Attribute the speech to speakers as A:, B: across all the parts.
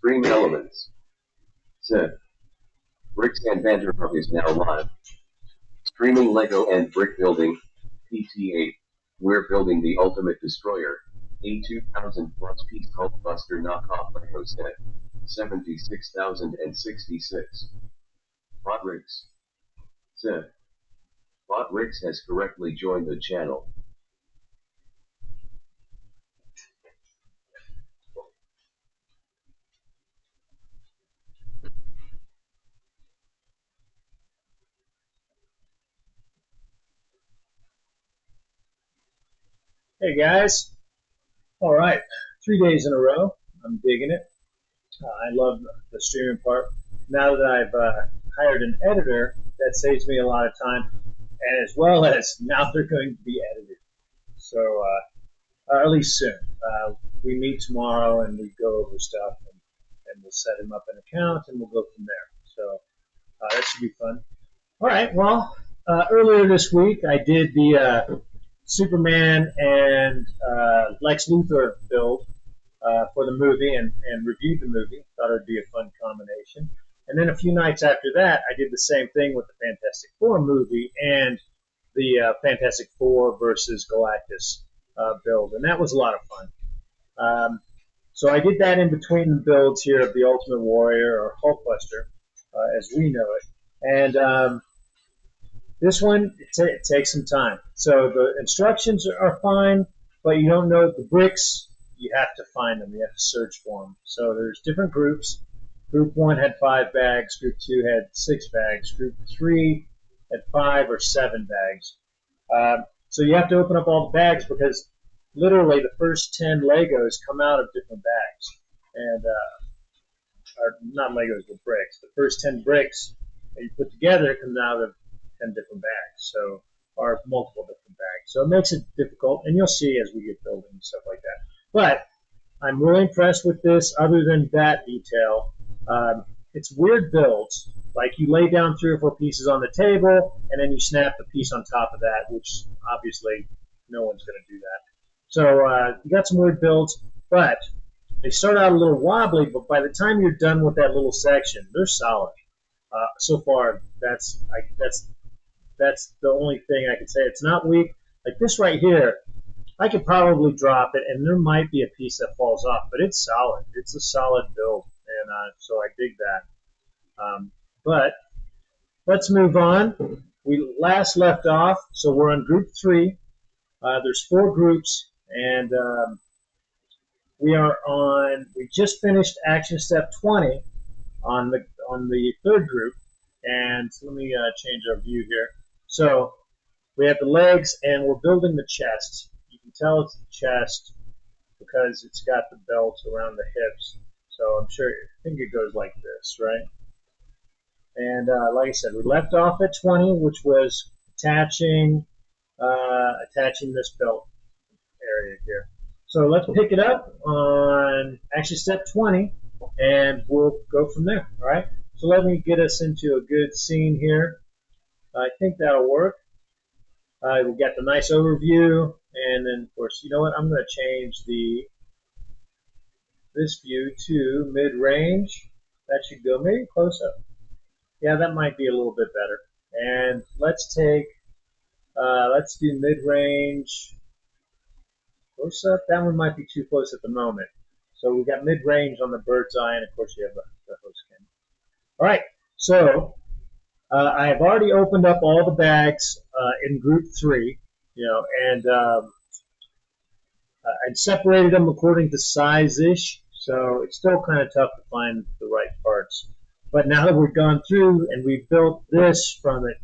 A: Stream elements. Set. Bricks and Banter Hub is now live. Streaming Lego and brick building. PT8. We're building the ultimate destroyer. A 2000 plus piece Hulkbuster knockoff Lego set. 76,066. Bot Ricks. Set. Bot Ricks has correctly joined the channel.
B: Hey guys, all right, 3 days in a row. I'm digging it. I love the streaming part. Now that I've hired an editor, that saves me a lot of time, and as well as now they're going to be edited. So at least soon. We meet tomorrow and we go over stuff, and we'll set him up an account and we'll go from there. So that should be fun. All right, well, earlier this week I did the Superman and Lex Luthor build for the movie and reviewed the movie. Thought it would be a fun combination. And then a few nights after that, I did the same thing with the Fantastic Four movie and the Fantastic Four versus Galactus build, and that was a lot of fun. So I did that in between the builds here of the Ultimate Warrior or Hulkbuster, as we know it. And this one, it takes some time. So the instructions are fine, but you don't know the bricks. You have to find them. You have to search for them. So there's different groups. Group 1 had 5 bags. Group 2 had 6 bags. Group 3 had 5 or 7 bags. So you have to open up all the bags because literally the first 10 Legos come out of different bags. And, or not Legos, but bricks. The first 10 bricks that you put together come out of 10 different bags, so or multiple different bags. So it makes it difficult, and you'll see as we get building and stuff like that. But I'm really impressed with this. Other than that detail, it's weird builds. Like you lay down 3 or 4 pieces on the table, and then you snap the piece on top of that, which obviously no one's going to do that. So you got some weird builds, but they start out a little wobbly. But by the time you're done with that little section, they're solid. So far, that's the only thing I can say. It's not weak. Like this right here, I could probably drop it, and there might be a piece that falls off, but it's solid. It's a solid build, and so I dig that. But let's move on. We last left off, so we're on Group 3. There's 4 groups, and we just finished Action Step 20 on the 3rd group, and let me change our view here. So we have the legs, and we're building the chest. You can tell it's the chest because it's got the belt around the hips. So I think it goes like this, right? And like I said, we left off at 20, which was attaching this belt area here. So let's pick it up on Action Step 20, and we'll go from there, all right? So let me get us into a good scene here. I think that'll work. We've got the nice overview, and then, of course, you know what? I'm going to change this view to mid-range. That should go maybe close-up. Yeah, that might be a little bit better. And let's do mid-range close-up. That one might be too close at the moment. So we've got mid-range on the bird's eye, and of course you have the host camera. All right, so I have already opened up all the bags in Group 3, and I'd separated them according to size-ish, so it's still kind of tough to find the right parts. But now that we've gone through and we've built this from it,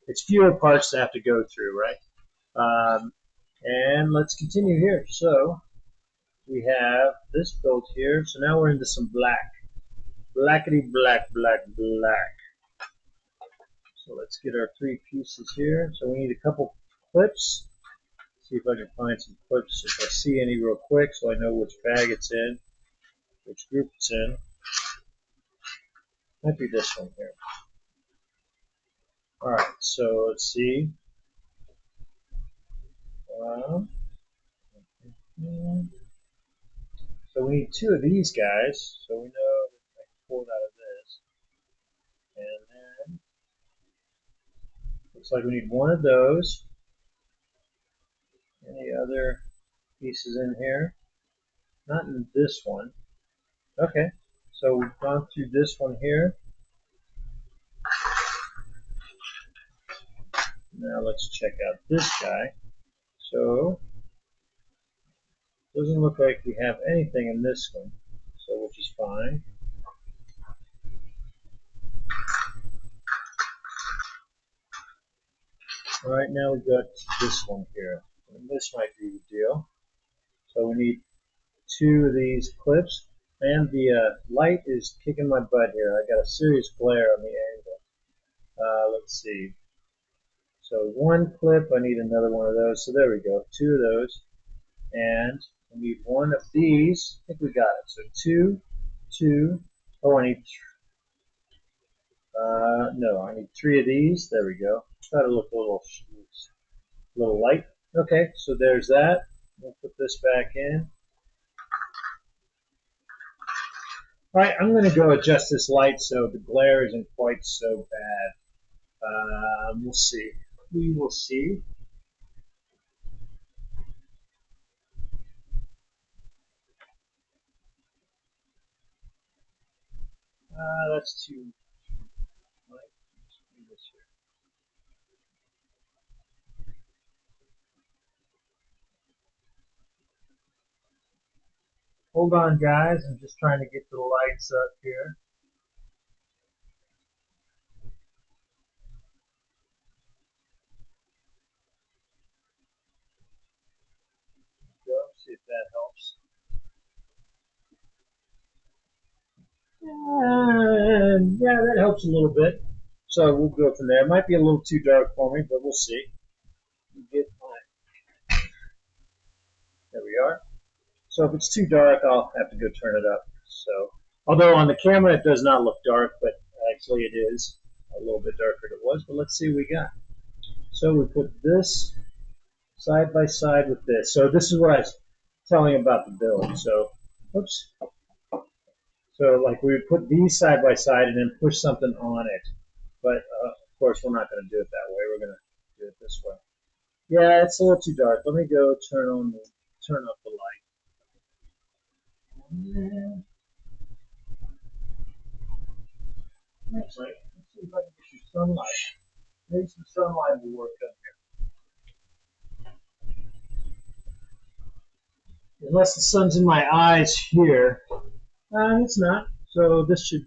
B: it's fewer parts to have to go through, right? And let's continue here. So we have this built here. So now we're into some black. Blackety black, black, black. So let's get our 3 pieces here. So we need a couple clips. See if I can find some clips if I see any real quick so I know which bag it's in, which group it's in. Might be this one here. Alright, so let's see. So we need 2 of these guys. So we know Looks like we need one of those. Any other pieces in here? Not in this one. Okay, so we've gone through this one here. Now let's check out this guy. So, doesn't look like we have anything in this one, so which is fine. All right, now we've got this one here. And this might be the deal. So we need two of these clips, and the light is kicking my butt here. I got a serious glare on the angle. Let's see. So one clip, I need another one of those. So there we go, two of those. And we need one of these. I think we got it. So two. Oh, I need, no, I need three of these. There we go. Try to look a little light. Okay, so there's that. We'll put this back in. All right, I'm going to go adjust this light so the glare isn't quite so bad. We'll see. We will see. That's too light. Let's do this here. Hold on, guys. I'm just trying to get the lights up here. Go. See if that helps. And yeah, that helps a little bit. So we'll go from there. It might be a little too dark for me, but we'll see. Get my, there we are. So if it's too dark, I'll have to go turn it up. So, although on the camera it does not look dark, but actually it is a little bit darker than it was. But let's see what we got. So we put this side by side with this. So this is what I was telling you about the build. So, oops. So like we would put these side by side and then push something on it. But of course we're not going to do it that way. We're going to do it this way. Yeah, it's a little too dark. Let me go turn up the light. Next light. Let's see if I can get you sunlight. Maybe some sunlight will work up here. Unless the sun's in my eyes here. It's not. So this should,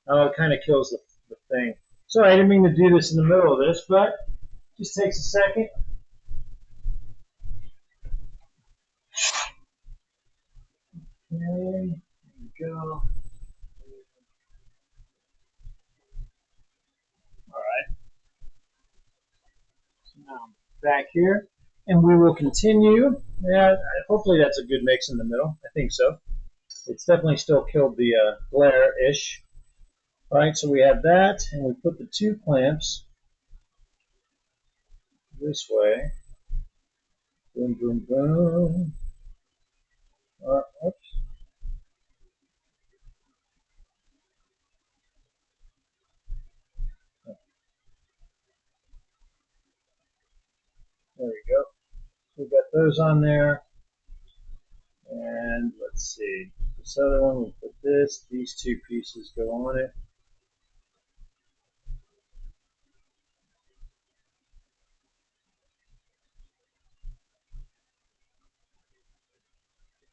B: it kind of kills the thing. Sorry, I didn't mean to do this in the middle of this, but it just takes a second. Okay, there we go. All right. So now I'm back here, and we will continue. Yeah, hopefully that's a good mix in the middle. I think so. It's definitely still killed the glare-ish. All right, so we have that, and we put the two clamps this way. Boom, boom, boom. Oops. There we go. So we've got those on there. And let's see. This other one, we'll put this. These two pieces go on it.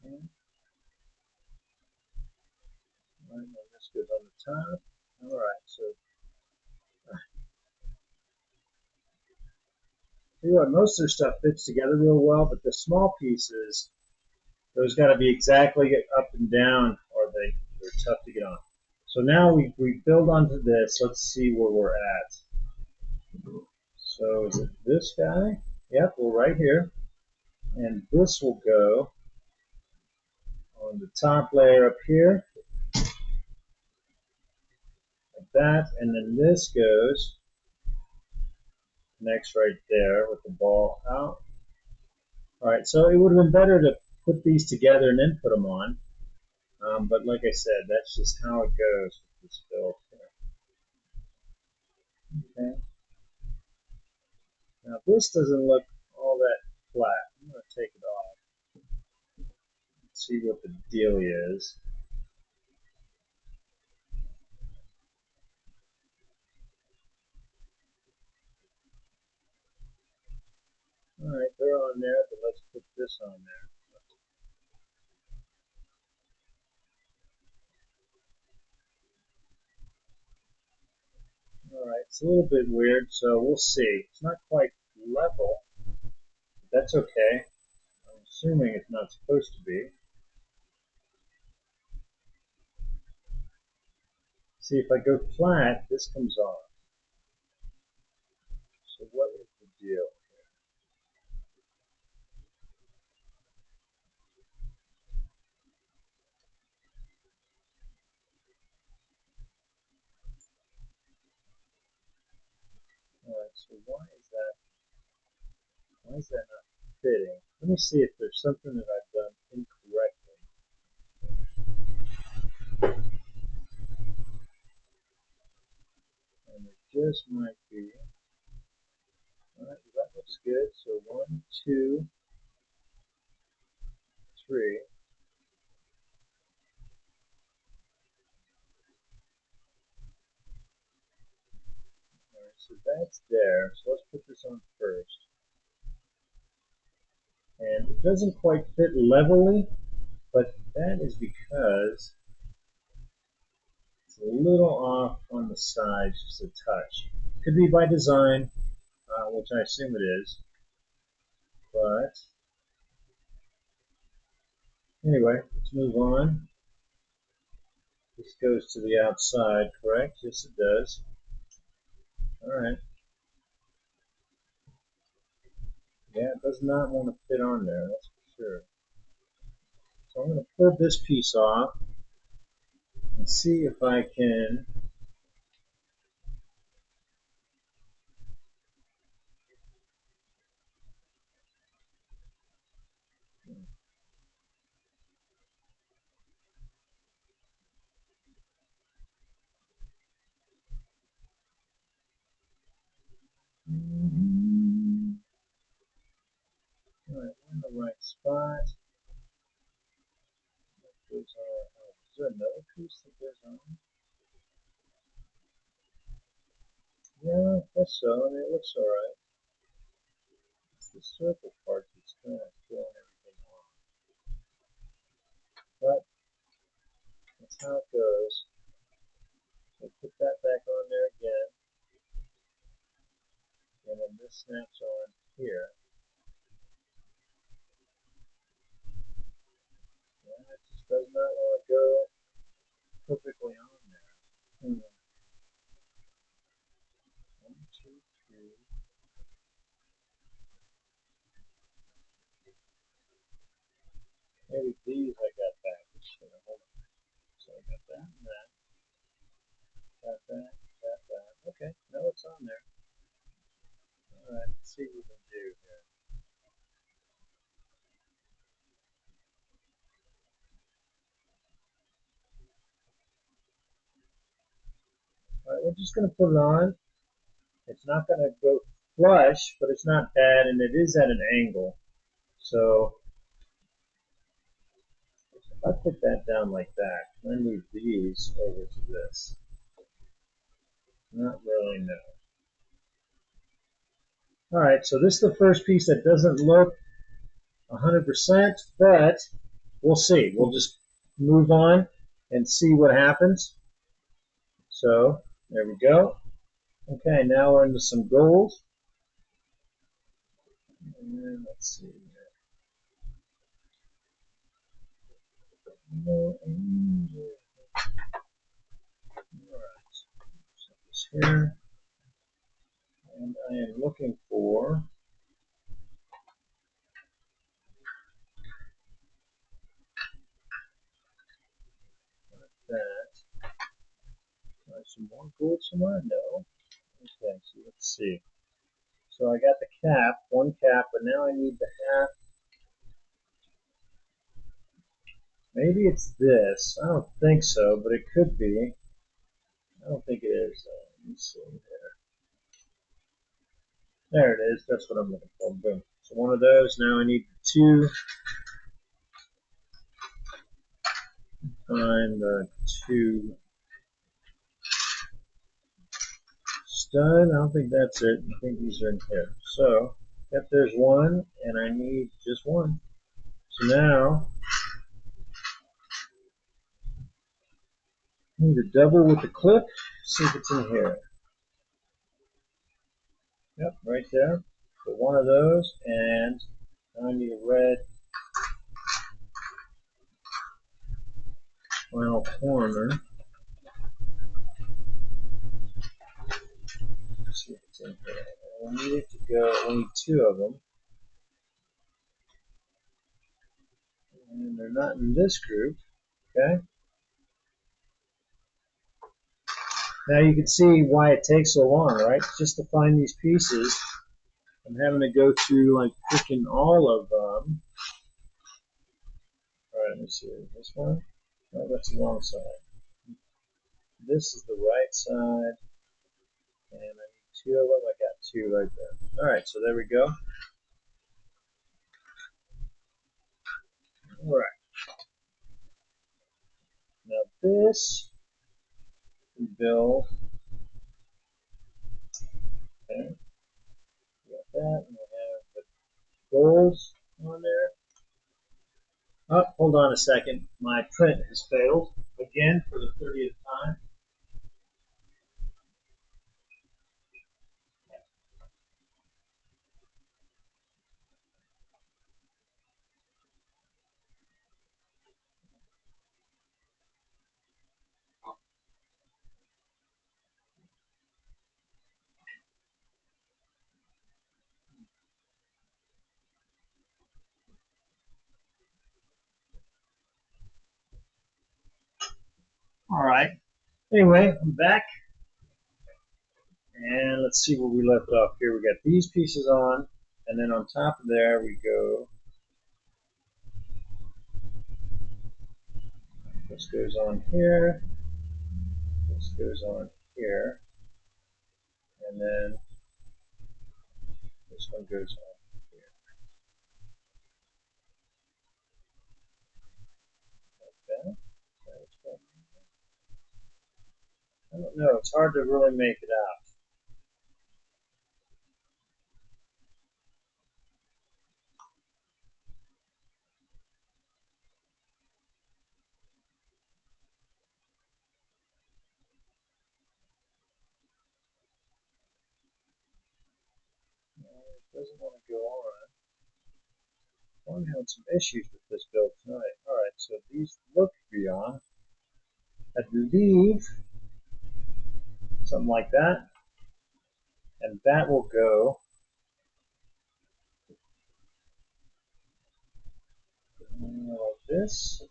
B: Okay. All right, now this goes on the top. All right, so tell you what, most of their stuff fits together real well, but the small pieces, those got to be exactly up and down, or they're tough to get on. So now we build onto this. Let's see where we're at. So is it this guy? Yep, we're right here. And this will go on the top layer up here, like that. And then this goes, connects right there with the ball out. All right, so it would have been better to put these together and then put them on. But like I said, that's just how it goes with this build here. Okay. Now this doesn't look all that flat. I'm going to take it off. See what the deal is. Alright, they're on there, but let's put this on there. Alright, it's a little bit weird, so we'll see. It's not quite level, but that's okay. I'm assuming it's not supposed to be. See, if I go flat, this comes off. So what is the deal? Alright, so why is that not fitting? Let me see if there's something that I've done incorrectly. And it just might be. Alright, that looks good. So 1, 2, 3. Alright, so that's there. So let's put this on first. And it doesn't quite fit levelly, but that is because it's a little off on the sides, just a touch. Could be by design, which I assume it is. But anyway, let's move on. This goes to the outside, correct? Yes, it does. Alright. Yeah, it does not want to fit on there, that's for sure. So I'm going to pull this piece off and see if I can Alright, we're in the right spot. Is there another piece that goes on? Yeah, I guess so. I mean, it looks alright. It's the circle part that's kind of throwing everything off. But that's how it goes. So put that back on there again. And then this snaps on here. Yeah, it just does not want to go perfectly on there. 1, 2, 3. Maybe these I got backwards. Hold on. So I got that and that. Got that, got that. Okay, now it's on there. Alright, let's see what we can do here. Alright, we're just going to put it on. It's not going to go flush, but it's not bad, and it is at an angle. So if I put that down like that, I move these over to this. Not really, no. Alright, so this is the first piece that doesn't look 100%, but we'll see. We'll just move on and see what happens. So there we go. Okay, now we're into some gold. And let's see here. No angel. Alright, set this here. And I am looking for that. Some more gold somewhere? No. Okay, so let's see. So I got the cap, one cap, but now I need the half. Maybe it's this. I don't think so, but it could be. I don't think it is. Let me see here. There it is. That's what I'm looking for. Boom. So one of those. Now I need two. Find the two stud. I don't think that's it. I think these are in here. So, if there's one, and I need just one. So now, I need a double with the clip. See if it's in here. Yep, right there. So one of those, and now I need a red final corner. Let's see if it's in here. And we need it to go. We need two of them. And they're not in this group. Okay. Now you can see why it takes so long, right? Just to find these pieces. I'm having to go through like freaking all of them. Alright, let me see. This one? No, that's the wrong side. This is the right side. And I need two of them. I got two right there. Alright, so there we go. Alright. Now this we build. Okay. We got that. And we have the goals on there. Oh, hold on a second. My print has failed again for the 30th time. Alright. Anyway, I'm back. And let's see where we left off here. We got these pieces on, and then on top of there we go. This goes on here. This goes on here. And then this one goes on here. Like that. I don't know. It's hard to really make it out. It doesn't want to go on. I'm having some issues with this build tonight. Alright, so these look to be on. I believe something like that. And that will go like this.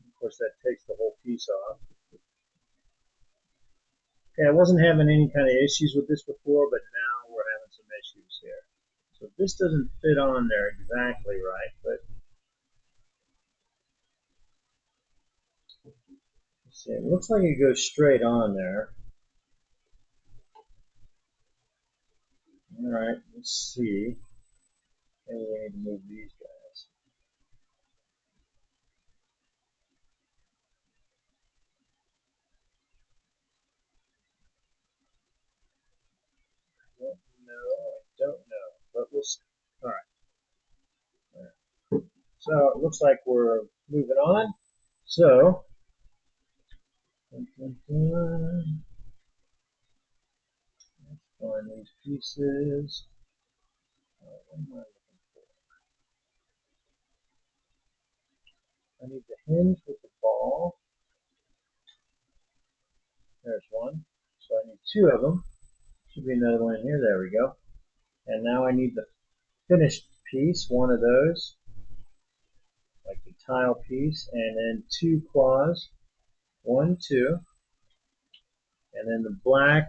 B: Of course, that takes the whole piece off. Okay, I wasn't having any kind of issues with this before, but now we're having some issues here. So this doesn't fit on there exactly right, but let's see. It looks like it goes straight on there. All right, let's see. Maybe we need to move these guys. I don't know, but we'll see. All right. So it looks like we're moving on. So, let's find these pieces. What am I looking for? I need the hinge with the ball. There's one. So I need two of them. Should be another one in here. There we go. And now I need the finished piece, one of those, like the tile piece, and then two claws, one, two, and then the black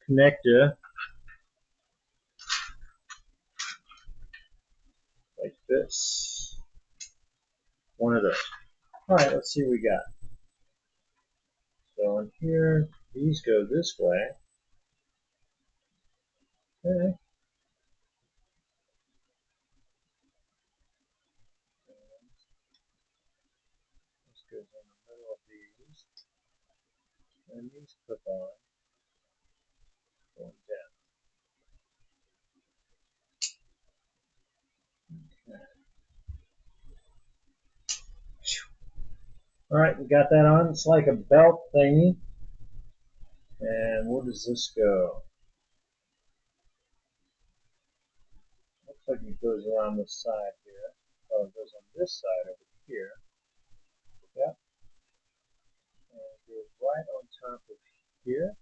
B: connector, like this, one of those. Alright, let's see what we got. So on here, these go this way. Okay. This goes in the middle of these. And these clip on. Going down. Okay. Alright, we got that on. It's like a belt thingy. And where does this go? Looks like it goes around this side here. Oh, it goes on this side over here. Yep. And it goes right on top of here.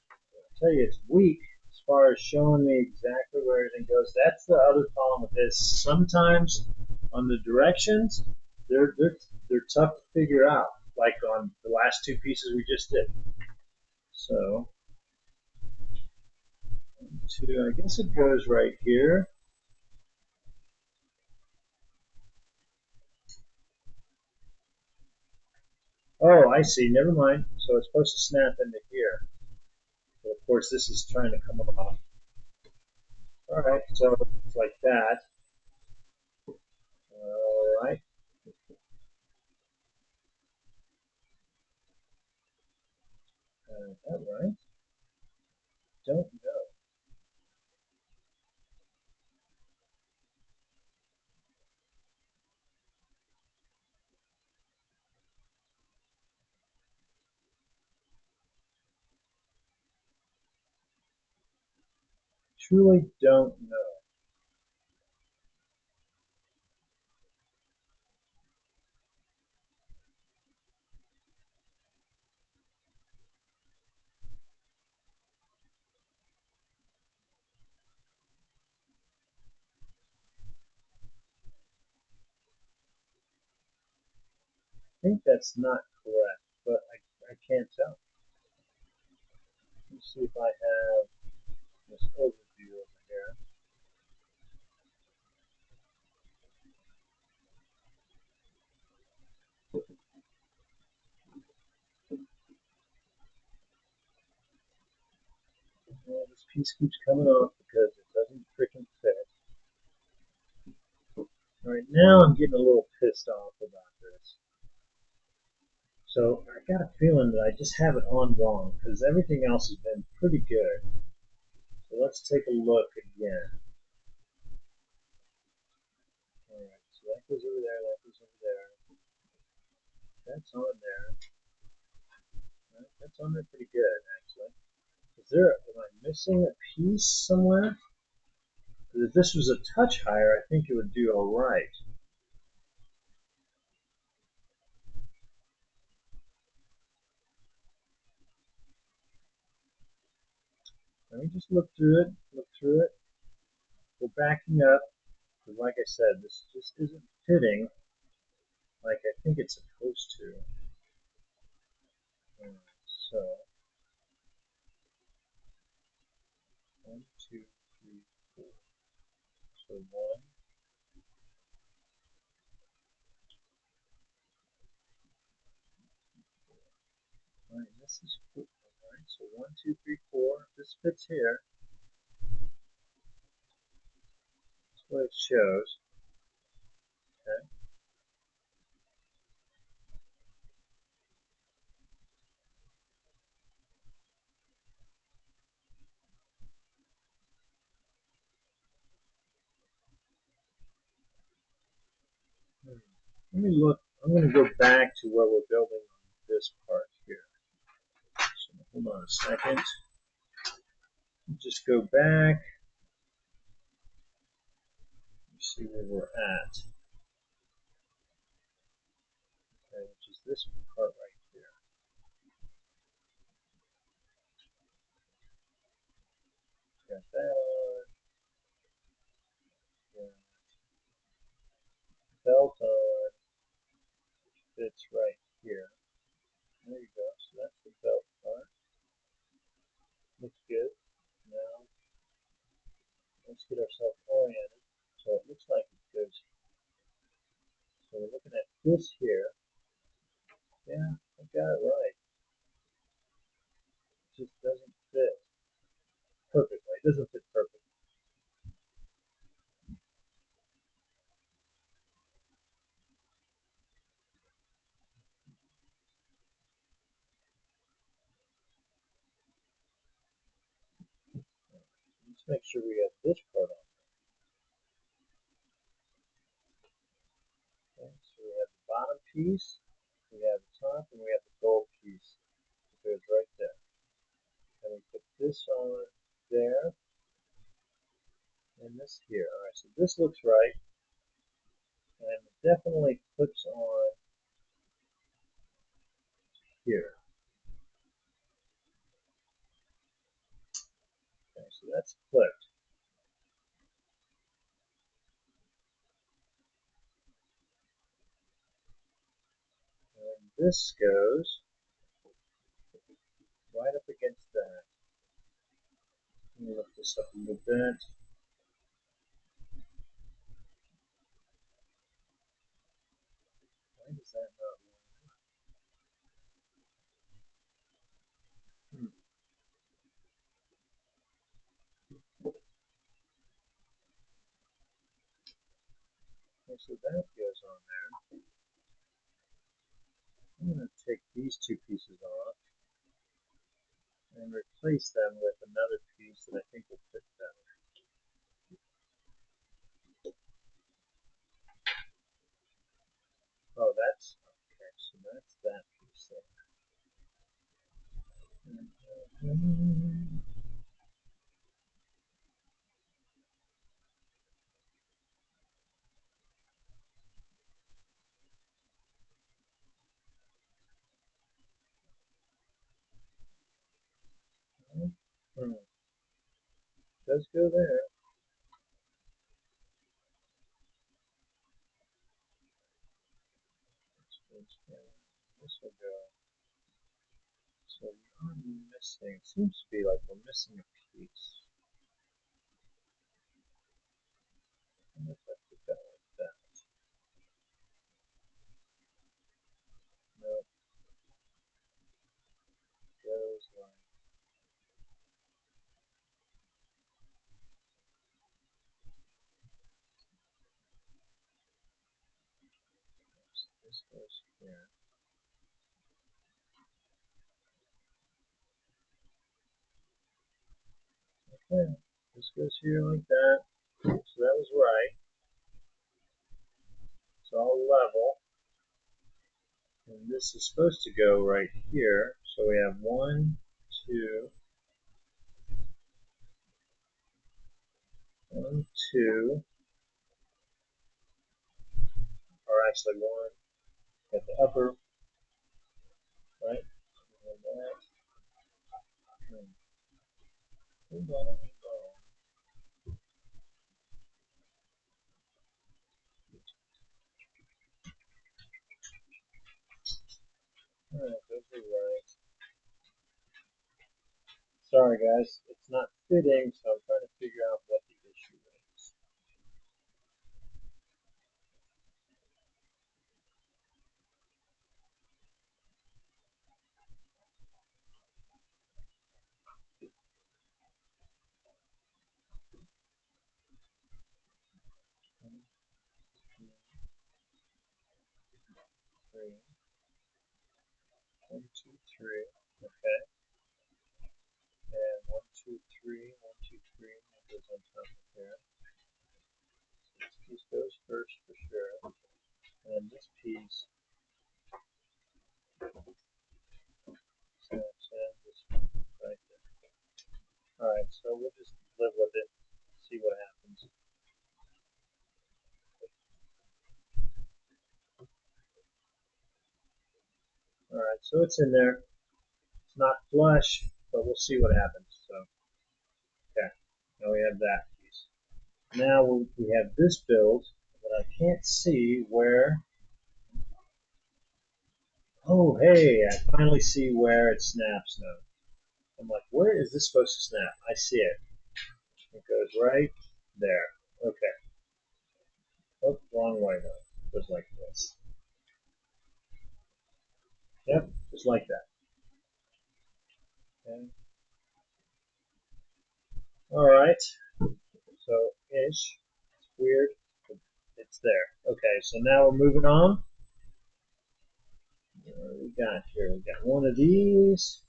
B: I'll tell you, it's weak as far as showing me exactly where everything goes. That's the other problem with this. Sometimes on the directions, they're tough to figure out, like on the last two pieces we just did. So, I guess it goes right here. Oh, I see. Never mind. So it's supposed to snap into here. But of course, this is trying to come off. All right, so it's like that. All right. Is that right? Don't know. Truly don't know. I think that's not correct, but I can't tell. Let's see if I have this overview over here. Well, this piece keeps coming off because it doesn't freaking fit. All right, now I'm getting a little pissed off about this. So I got a feeling that I just have it on wrong because everything else has been pretty good. So let's take a look again. All right, so that goes over there, that goes over there. That's on there. Right, that's on there pretty good, actually. Am I missing a piece somewhere? Because if this was a touch higher, I think it would do all right. Let me just look through it, We're backing up, because like I said, this just isn't fitting like I think it's supposed to. So, 1, 2, 3, 4. So 1. Alright, this is cool. Alright, so 1, 2, 3, 4. This fits here. That's what it shows. Okay. Let me look. I'm going to go back to where we're building on this part here. So hold on a second. Just go back. See where we're at. Okay, which is this part right here. Got that on. Yeah. Belt on. Fits right here. There you go. So that's the belt part. Looks good. Now let's get ourselves oriented. So it looks like it goes So we're looking at this here. Yeah, I got it right. It just doesn't fit perfectly. It doesn't fit perfectly. Let's make sure we have this part on. Okay, so we have the bottom piece, we have the top, and we have the gold piece. It goes right there. And we put this on there, and this here. Alright, so this looks right, and it definitely clips on here. Okay, so that's clipped. And this goes right up against that. Let me lift this up a little bit. Why does that not work? Okay, so that goes on there. I'm going to take these two pieces off and replace them with another piece that I think will fit better. Oh, that's okay. So that's that piece there. Does go there. This will go. So we are missing. Seems to be like we're missing a piece. I wonder if I put that like that. No, goes like. So this goes here. Okay, this goes here like that. So that was right. It's all level. And this is supposed to go right here. So we have 1, 2, 1, 2, or actually 1 at the upper, right? And that. Hold on, hold on. Alright, those are right. Sorry guys, it's not fitting, so I'm trying to figure out what the issue is. One, 2, 3. 1, 2, 3. Okay. And 1, 2, 3. 1, 2, 3. That goes on top of there. So this piece goes first for sure. And this piece snaps in this right there. Alright, so we'll just live with it, see what happens. Alright, so it's in there. It's not flush, but we'll see what happens. So, okay, now we have that piece. Now we have this build, but I can't see where. Oh, hey, I finally see where it snaps now. I'm like, where is this supposed to snap? I see it. It goes right there. Okay. Oh, wrong way though. It goes like this. Yep, just like that. Okay. All right. So ish. It's weird, but it's there. Okay, so now we're moving on. What we got here? We got one of these.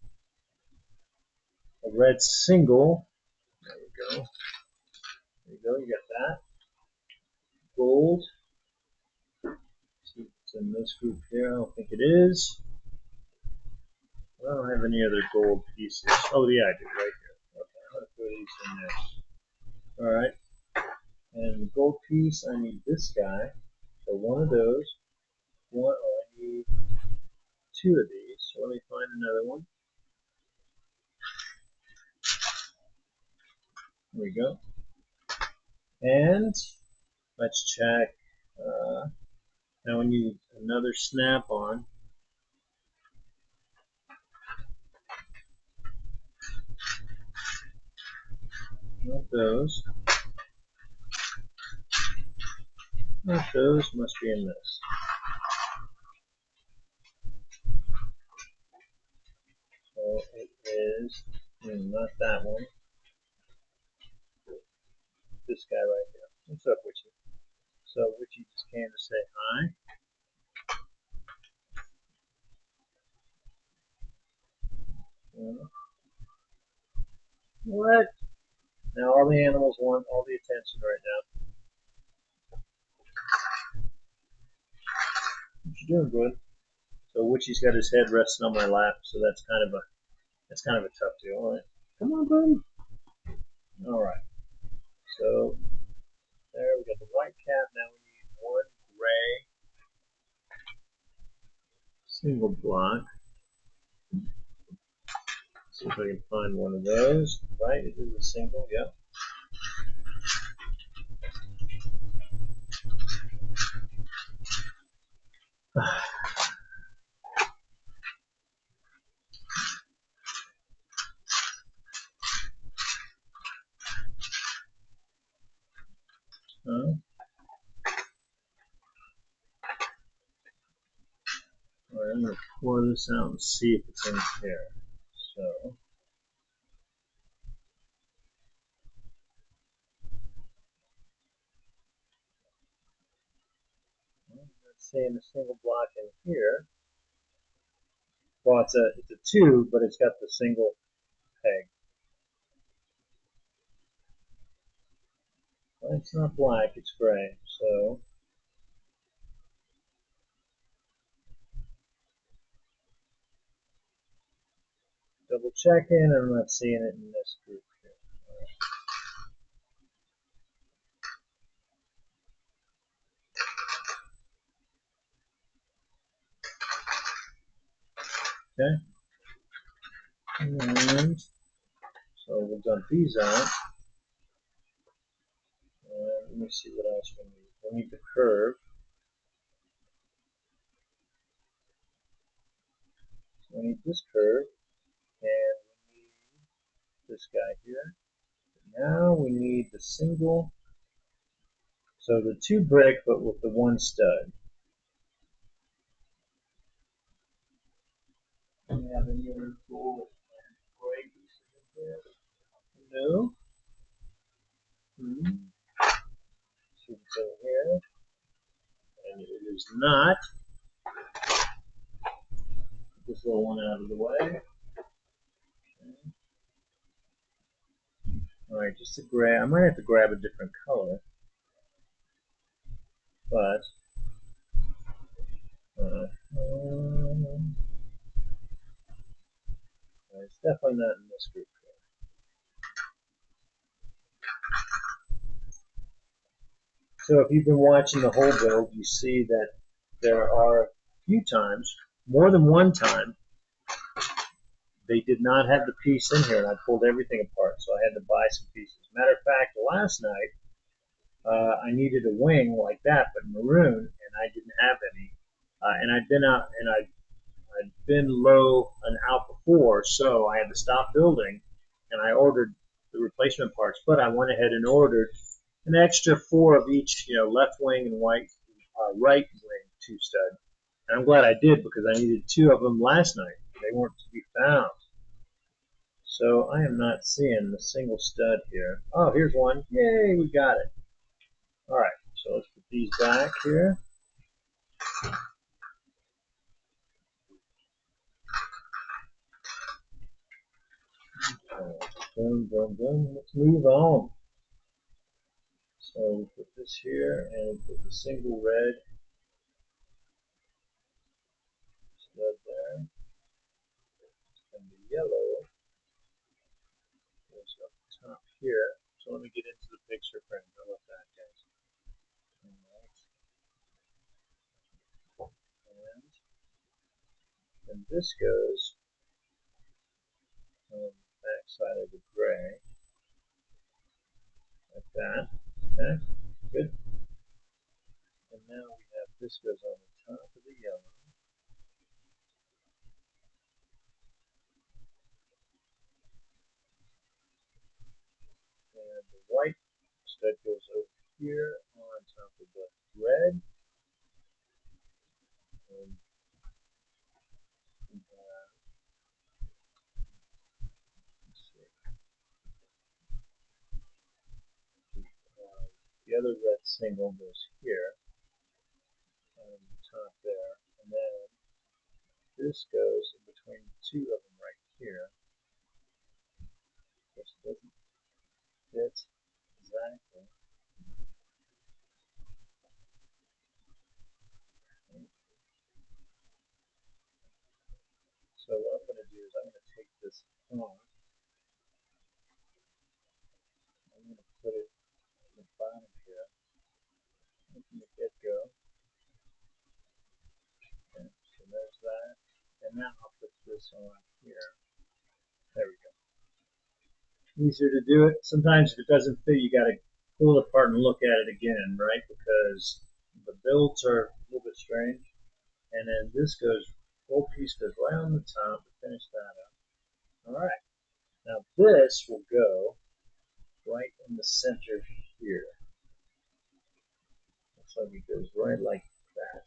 B: A red single. There we go. There you go. You got that. Gold. Let's see if it's in this group here. I don't think it is. I don't have any other gold pieces. Oh yeah, I do right here. Okay, I'm gonna put these in there. All right. And the gold piece, I need this guy. So one of those. I need two of these. So let me find another one. There we go. And let's check. Now we need another snap-on. Not those. Not those. Must be in this. So it is not that one. This guy right here. What's up, Witchy? So Witchy just came to say hi. What? Now all the animals want all the attention right now. You're doing good. So Witchy's got his head resting on my lap, so that's kind of a tough deal. All right. Come on, buddy. All right. So there we got the white cap. Now we need one gray single block. See if I can find one of those. Right, it is a single. Yep. All right, I'm going to pour this out and see if it's in here. So, I'm not seeing a single block in here. Well, it's a 2, but it's got the single peg. Well, it's not black, it's gray. So, double checking, I'm not seeing it in this group here. Okay. And so we'll dump these out. And let me see what else we need. We need the curve. So we need this curve. And we need this guy here. Now we need the single. So the 2 brick, but with the 1 stud. Do we have any other gold and gray pieces in here? No. See what's in here. And it is not. Get this little one out of the way. Okay. Alright, just a gray. I might have to grab a different color. But it's definitely not in this group here. So if you've been watching the whole build, you see that there are a few times, more than one time, they did not have the piece in here, and I pulled everything apart, so I had to buy some pieces. Matter of fact, last night, I needed a wing like that, but maroon, and I didn't have any. And I'd been out, and I'd been low and out before, so I had to stop building, and I ordered the replacement parts. But I went ahead and ordered an extra 4 of each, left wing and right wing 2 stud. And I'm glad I did because I needed 2 of them last night. They weren't to be found. So I am not seeing the single stud here. Oh, here's one. Yay, we got it. All right, so let's put these back here. Boom, boom, boom. Let's move on. So we put this here and we put the single red stud there. And the yellow goes up top here. So let me get into the picture frame. How about that, guys? And this goes on the back side of the gray, like that. Okay, good. And now we have this goes on the top of the yellow. And the white stud goes over here on top of the red. And we have, let's see, the other red single goes here on the top there. And then this goes in between 2 of them right here. This doesn't fit exactly. So what I'm going to do is I'm going to take this off. I'm going to put it at the bottom here from the get-go. Okay, so there's that. And now I'll put this on here. There we go. Easier to do it. Sometimes if it doesn't fit, you got to pull it apart and look at it again, right? Because the builds are a little bit strange. And then this goes, whole piece goes right on the top to finish that up. All right. Now this will go right in the center here. Looks like it goes right like that.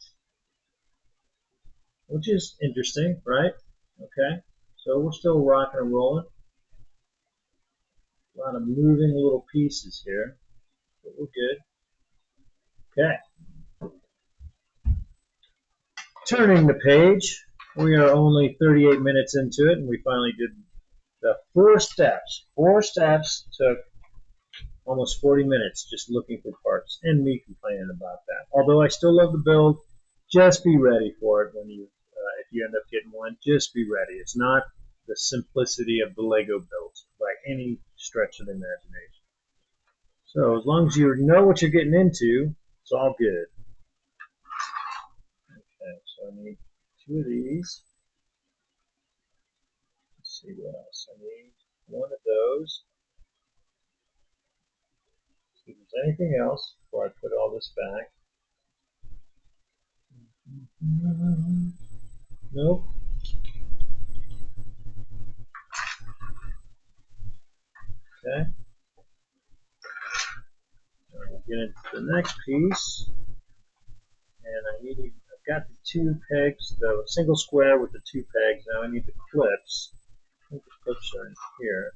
B: Which is interesting, right? Okay. So we're still rocking and rolling. A lot of moving little pieces here, but we're good. Okay. Turning the page, we are only 38 minutes into it, and we finally did the 4 steps. 4 steps took almost 40 minutes just looking for parts, and me complaining about that. Although I still love the build, just be ready for it when you, if you end up getting one. Just be ready. It's not the simplicity of the Lego build by any stretch of the imagination. So as long as you know what you're getting into, it's all good. Okay, so I need 2 of these. Let's see what else I need. 1 of those. See if there's anything else before I put all this back. Nope. Okay. We'll get into the next piece. And I've got the 2 pegs, the single square with the 2 pegs. Now I need the clips. I think the clips are in here.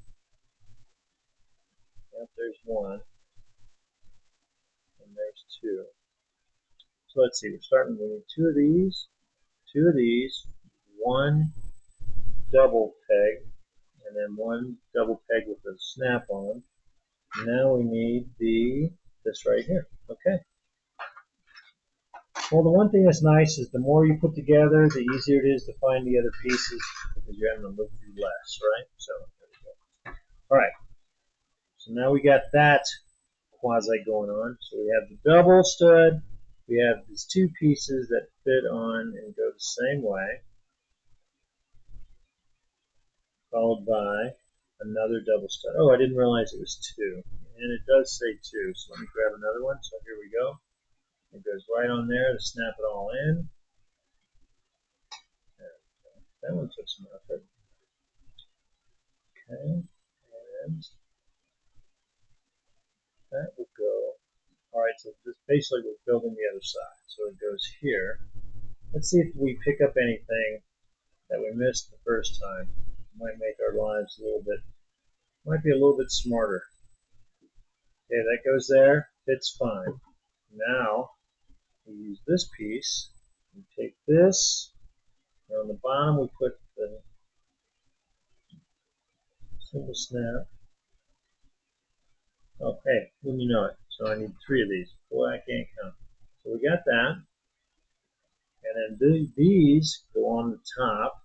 B: Yep, there's 1. And there's 2. So let's see, we're starting with 2 of these, 2 of these, 1 double peg, and then 1 double peg with a snap on. Now we need this right here. Okay. Well, the one thing that's nice is the more you put together, the easier it is to find the other pieces because you're having to look through less, right? So there we go. All right. So now we got that quasi going on. So we have the double stud. We have these 2 pieces that fit on and go the same way, followed by another double stud. Oh, I didn't realize it was 2. And it does say 2, so let me grab another one. So here we go. It goes right on there to snap it all in. That one took some effort. Okay, and that will go. All right, so this basically we're building the other side. So it goes here, Let's see if we pick up anything that we missed the first time. Might make our lives a little bit, might be a little bit smarter. Okay, that goes there, fits fine. Now, we use this piece, we take this, and on the bottom we put the single snap. Okay, when you know it. So I need 3 of these. Boy, I can't count. So we got that. And then these go on the top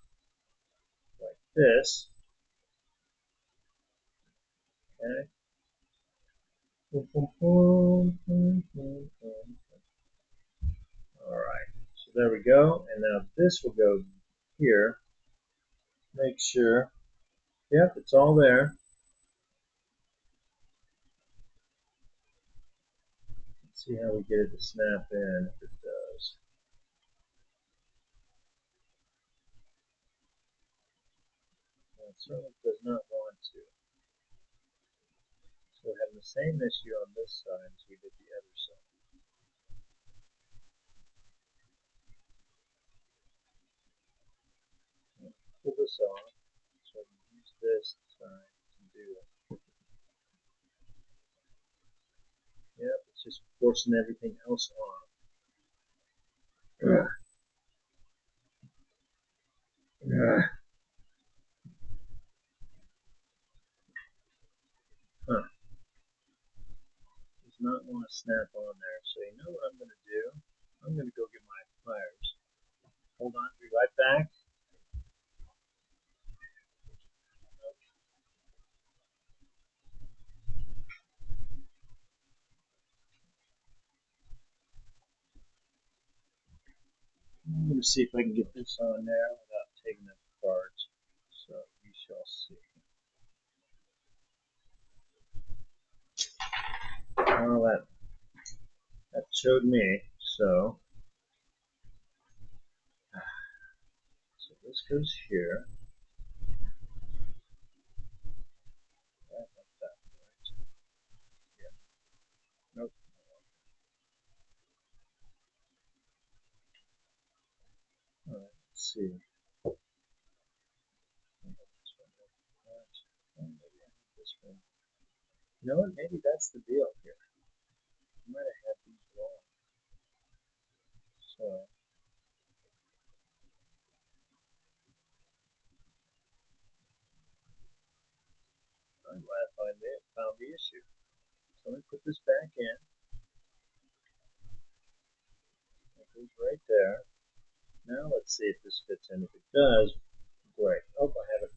B: like this. Okay. Boom, boom, boom, boom, boom, boom. All right. So there we go. And now this will go here. Make sure. Yep, it's all there. Let's see how we get it to snap in if it does. Well, it certainly does not want to. So we're having the same issue on this side as we did the other side. Pull this off. So I can use this side to do it. Yep, it's just forcing everything else off. Huh. Does not want to snap on there. So you know what I'm going to do? I'm going to go get my pliers. Hold on, be right back. I'm going to see if I can get this on there without taking it apart. So we shall see. Well, that showed me. So this goes here. Yeah. Nope. All right, let's see. This one. You know what? Maybe that's the deal here. I might have had these wrong. So I'm glad I finally found the issue. So let me put this back in. It goes right there. Now let's see if this fits in. If it does, great. Oh, I have it.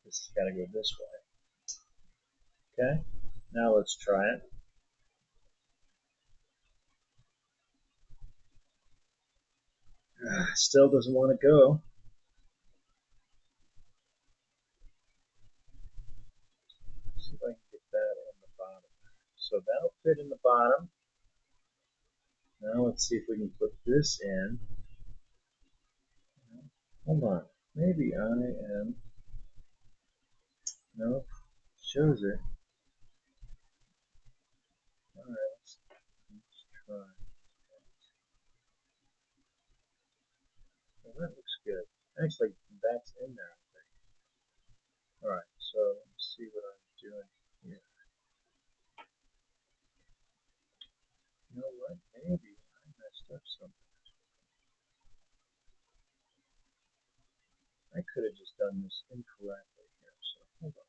B: This has got to go this way. Okay. Now let's try it. Still doesn't want to go. Let's see if I can get that on the bottom. So that'll fit in the bottom. Now let's see if we can put this in. Hold on. Maybe I am. No, shows it. Alright, let's try. Well, that looks good. Actually, that's in there, I think. Alright, so let's see what I'm doing here. You know what? Maybe I messed up something. I could have just done this incorrectly here, so hold on.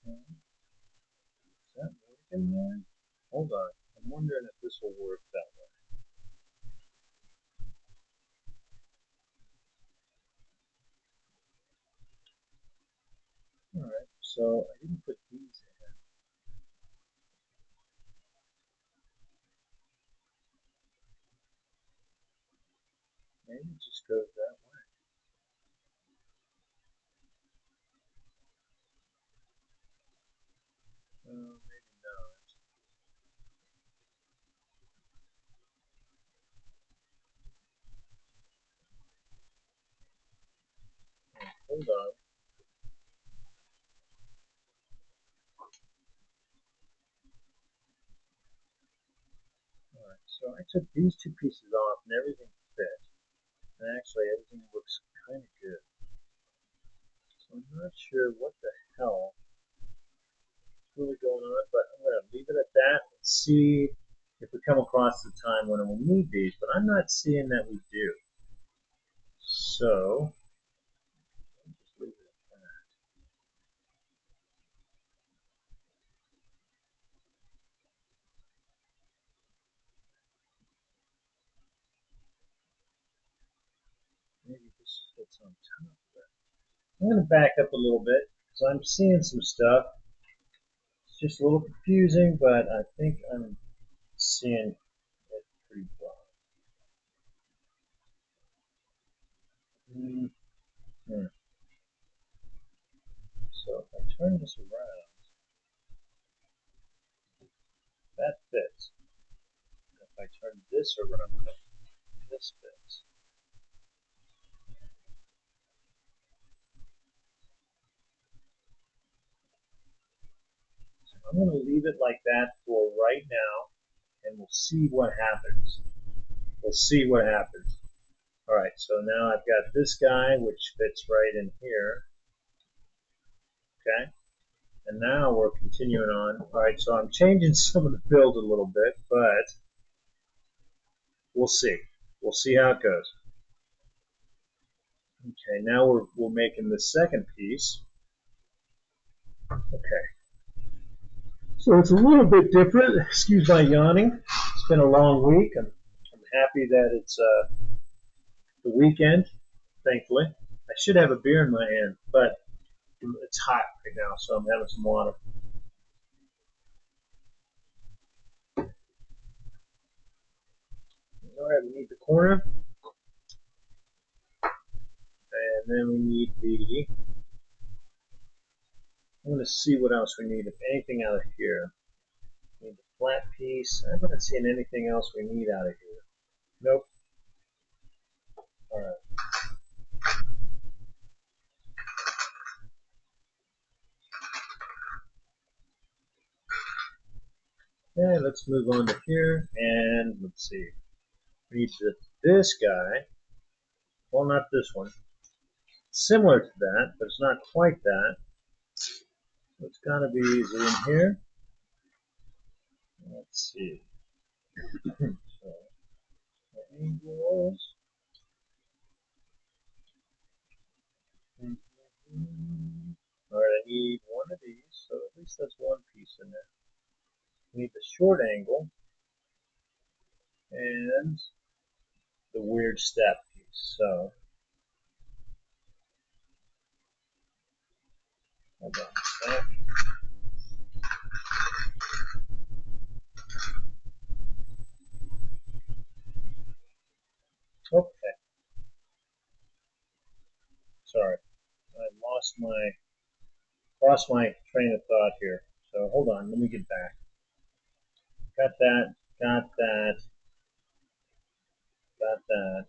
B: Okay. Is that working there? Hold on. I'm wondering if this will work that way. Alright, so I didn't put these in. hold on. Alright, so I took these two pieces off and everything fit. And actually everything looks kind of good. So I'm not sure what the hell is really going on, but I'm going to leave it at that and see if we come across the time when we'll need these, but I'm not seeing that we do. So, I'll just leave it at that. Maybe this fits on top of it. I'm going to back up a little bit because I'm seeing some stuff. It's just a little confusing, but I think I'm seeing it pretty well. Mm-hmm. So if I turn this around, that fits. If I turn this around, this fits. So I'm going to leave it like that for right now, and we'll see what happens. We'll see what happens. All right, so now I've got this guy, which fits right in here. Okay, and now we're continuing on. All right, so I'm changing some of the build a little bit, but we'll see. We'll see how it goes. Okay, now we're making the second piece. Okay, so it's a little bit different. Excuse my yawning. It's been a long week. I'm happy that it's the weekend, thankfully. I should have a beer in my hand, but it's hot right now, so I'm having some water. All right, we need the corner, and then we need the. I'm going to see what else we need, if anything, out of here. We need the flat piece. I'm not seeing anything else we need out of here. Nope. All right. Okay, let's move on to here, and let's see. We need this guy. Well, not this one. Similar to that, but it's not quite that. So it's got to be either in here. Let's see. So the angles. All right, I need one of these, so at least that's one piece in there. We need the short angle and the weird step piece. So, hold on. Okay. Sorry, I lost my train of thought here. So hold on, let me get back. Got that. Got that. Got that.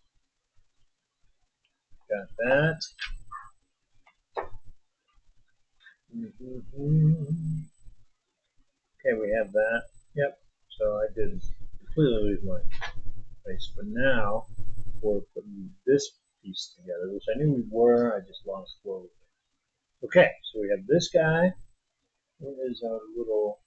B: Got that. Okay, we have that. Yep. So I did completely lose my place. But now we're putting this piece together, which I knew we were. I just lost flow. Okay, so we have this guy. Where is our little?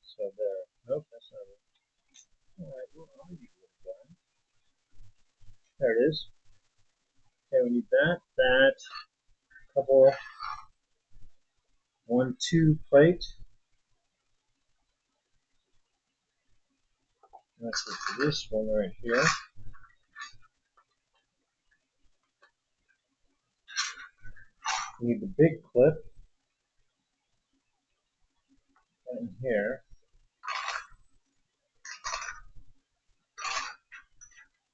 B: So there. Nope, that's not it. All right, where are you, little guy? There it is. Okay, we need that, couple, 1, 2 plate. That's this one right here. We need the big clip right in here.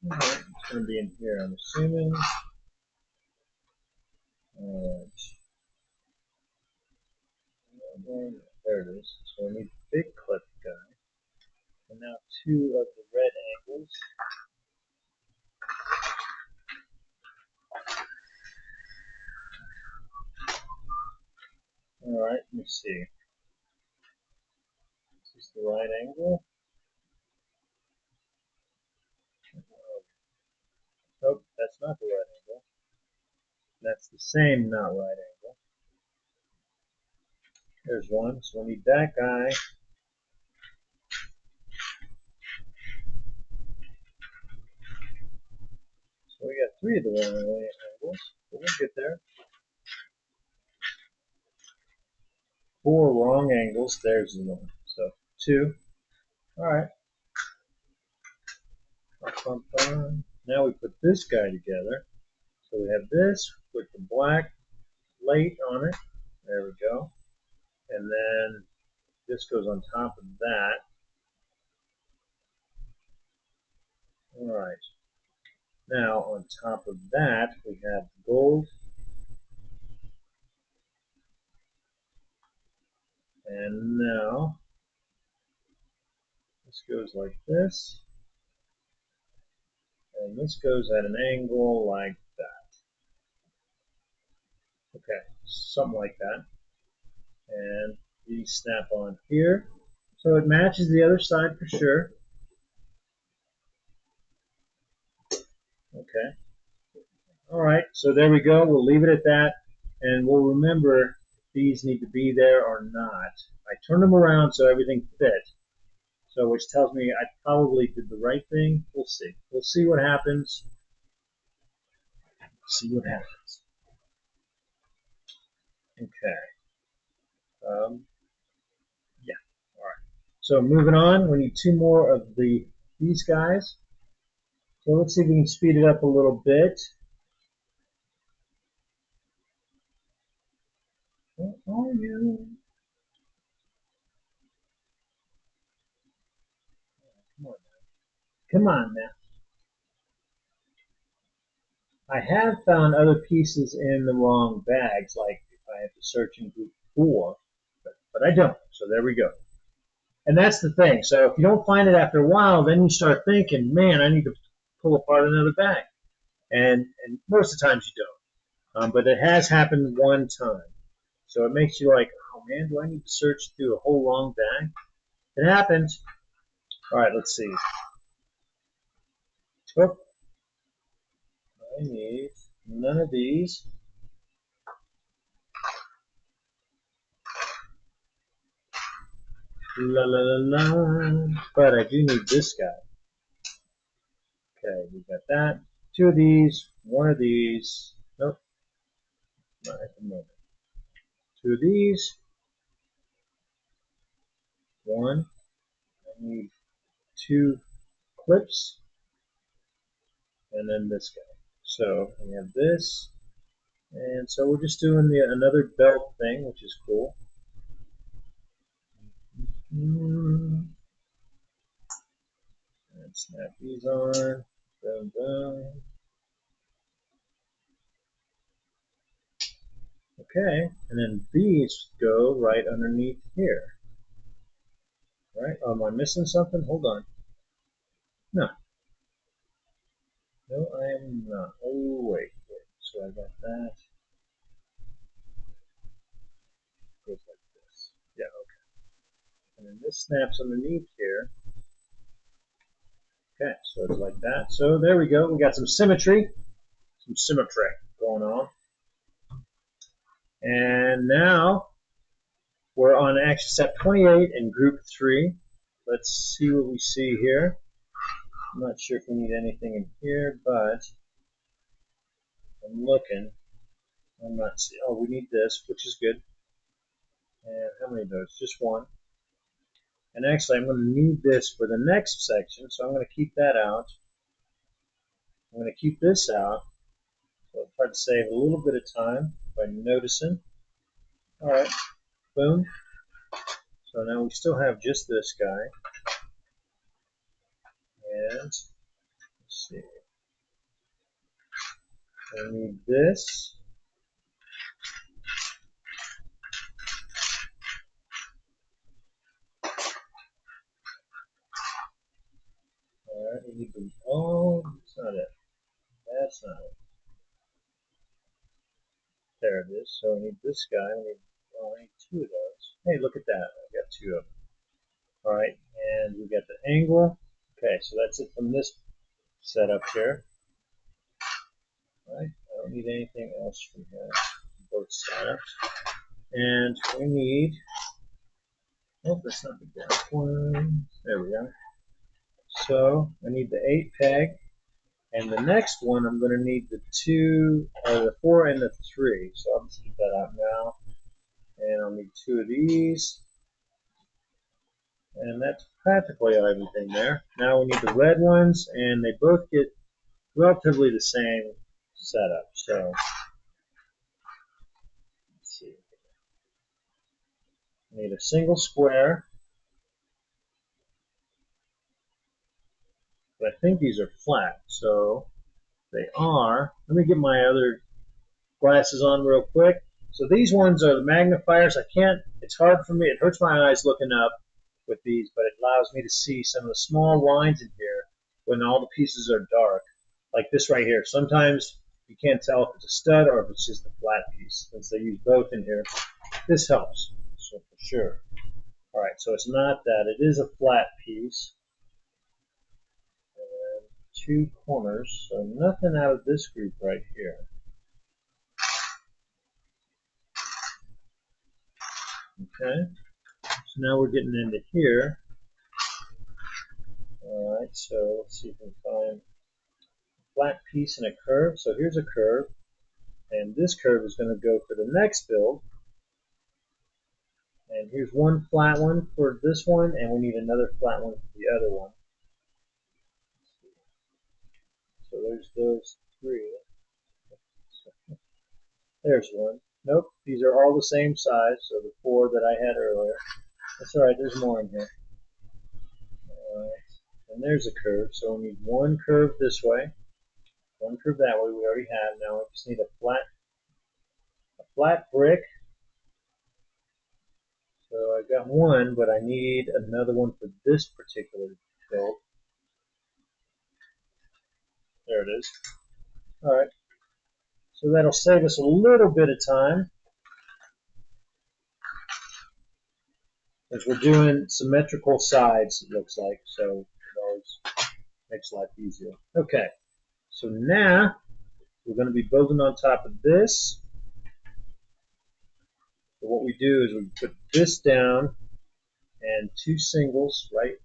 B: All right, it's going to be in here, I'm assuming. All right. now two of the red angles. All right, let me see. Is this the right angle? Nope, that's not the right angle. That's the same not right angle. There's one, so we need that guy. So we got three of the wrong angles, but we'll get there. Four wrong angles, there's the one. So two. Alright. Now we put this guy together. So we have this with the black light on it. There we go. And then this goes on top of that. Alright. Now on top of that we have gold. And now this goes like this. And this goes at an angle like that. Okay, something like that. And these snap on here. So it matches the other side for sure. Okay. Alright, so there we go. We'll leave it at that. And we'll remember if these need to be there or not. I turned them around so everything fit. So which tells me I probably did the right thing. We'll see. We'll see what happens. See what happens. Okay. Yeah. Alright. So moving on, we need two more of these guys. So let's see if we can speed it up a little bit. Where are you? Come on now. Come on now. I have found other pieces in the wrong bags, like if I have to search in group 4, but I don't. So there we go. And that's the thing. So if you don't find it after a while, then you start thinking, man, I need to pull apart another bag. And most of the times you don't. But it has happened one time. So it makes you like, oh man, do I need to search through a whole wrong bag? It happens. All right, let's see. Oh, I need none of these. La la la la. But I do need this guy. Okay, we got that. Two of these, one of these. Nope, not at the moment. Two of these. One. I need two clips. And then this guy. So we have this. And so we're just doing another belt thing, which is cool. And snap these on. Boom, boom. Okay, and then these go right underneath here. Right? Oh, am I missing something? Hold on. No. No, I am not. Oh, wait. So I got that. Goes like this. Yeah, okay. And then this snaps underneath here. Okay, so it's like that. So there we go. We got some symmetry. Some symmetry going on. And now we're on action step 28 in group 3. Let's see what we see here. I'm not sure if we need anything in here, but I'm looking. I'm not seeing. Oh, we need this, which is good. And how many of those? Just one. And actually, I'm going to need this for the next section, so I'm going to keep that out. I'm going to keep this out. So I'll try to save a little bit of time by noticing. All right, boom. So now we still have just this guy. And let's see. I need this. Alright, we need the, oh, that's not it. That's not it. There it is. So we need this guy. We need, oh, I need two of those. Hey, look at that. I got two of them. Alright, and we got the angle. Okay, so that's it from this setup here. Alright, I don't need anything else from here. Both setups. And we need, oh, that's not the black one. There we go. So I need the 8 peg. And the next one, I'm going to need the 2, or the 4 and the 3. So I'll just get that out now. And I'll need 2 of these. And that's practically everything there. Now we need the red ones, and they both get relatively the same setup. So let's see. I need a single square. But I think these are flat. So they are. Let me get my other glasses on real quick. So these ones are the magnifiers. I can't, it's hard for me, it hurts my eyes looking up with these, but it allows me to see some of the small lines in here when all the pieces are dark, like this right here. Sometimes you can't tell if it's a stud or if it's just a flat piece. Since they use both in here, this helps, so for sure. All right, so it's not that, it is a flat piece. And 2 corners, so nothing out of this group right here. Okay, so now we're getting into here. Alright, so let's see if we can find a flat piece and a curve. So here's a curve, and this curve is going to go for the next build. And here's one flat one for this one, and we need another flat one for the other one. So there's those 3. There's one. Nope, these are all the same size, so the 4 that I had earlier. That's alright, there's more in here. Alright, and there's a curve, so we need one curve this way, one curve that way, we already have. Now we just need a flat brick. So I've got one, but I need another one for this particular build. There it is. Alright, so that'll save us a little bit of time, as we're doing symmetrical sides, it looks like, so it always makes life easier. Okay, so now we're going to be building on top of this. So what we do is we put this down and 2 singles right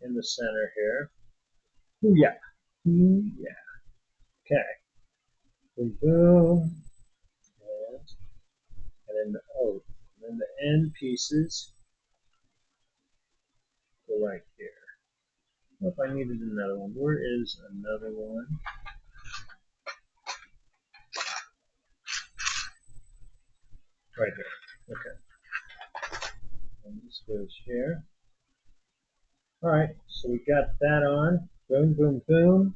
B: in the center here. Ooh, yeah. Ooh, yeah. Okay. Boom, boom. And then then the end pieces go right here. What if I needed another one? Where is another one? Right here. Okay. And this goes here. Alright, so we got that on. Boom, boom, boom.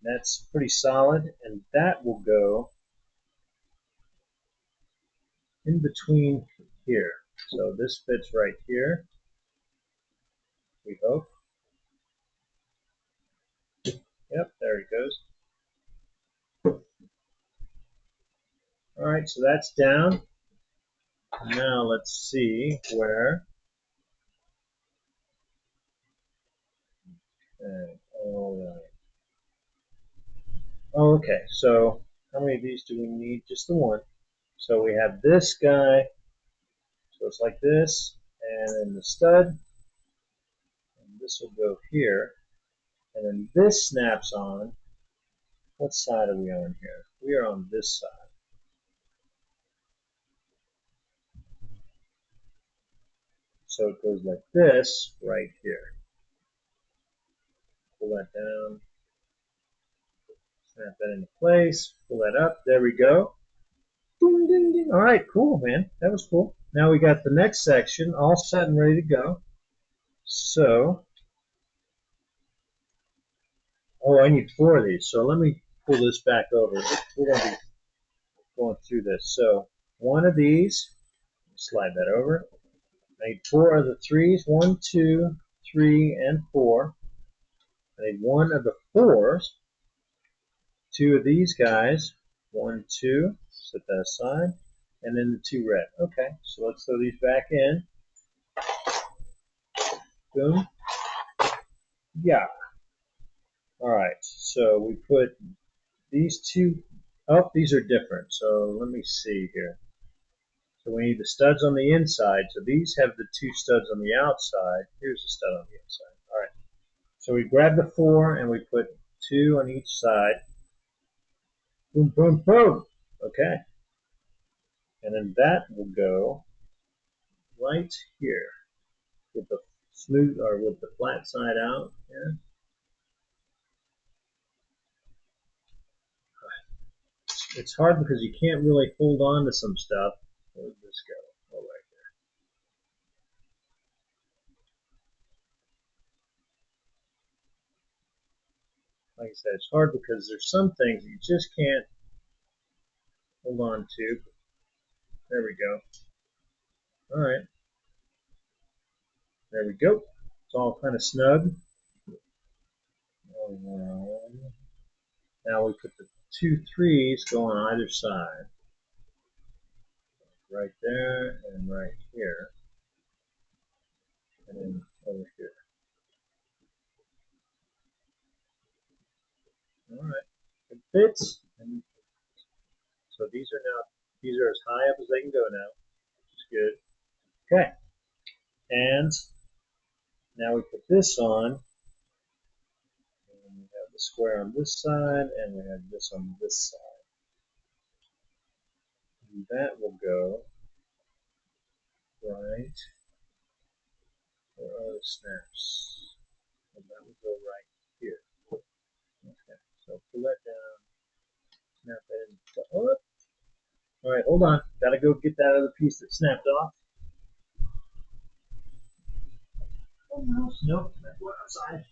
B: That's pretty solid, and that will go in between here. So this fits right here, we hope. Yep, there it goes. Alright, so that's down. Now let's see where. Okay, alright. Oh, okay, so how many of these do we need? Just the one. So we have this guy, so it's like this, and then the stud, and this will go here, and then this snaps on. What side are we on here? We are on this side. So it goes like this right here. Pull that down, snap that into place, pull that up, there we go. Ding, ding, ding. All right, cool, man. That was cool. Now we got the next section all set and ready to go. So, oh, I need 4 of these. So let me pull this back over. We're going to be going through this. So, 1 of these, slide that over. I need 4 of the 3s, 1, 2, 3, and 4. I need one of the fours, two of these guys, 1, 2, set that aside, and then the 2 red. Okay, so let's throw these back in. Boom. Yeah. All right, so we put these 2, oh, these are different, so let me see here. So we need the studs on the inside, so these have the 2 studs on the outside. Here's the stud on the inside. All right, so we grab the 4 and we put 2 on each side. Boom, boom, boom. Okay, and then that will go right here with the smooth or with the flat side out here. It's hard because you can't really hold on to some stuff. Where did this go? Oh, right there. Like I said, it's hard because there's some things you just can't hold on to. There we go. All right. There we go. It's all kind of snug. Now we put the 2 3s go on either side. Right there and right here. And then over here. All right. It fits. And so these are as high up as they can go now. Which is good. Okay. And now we put this on. And we have the square on this side and we have this on this side. And that will go right. Where are the snaps? And that will go right here. Okay, so pull that down, snap that in. Oh, all right, hold on. Gotta go get that other piece that snapped off. Oh no, nope, that went outside.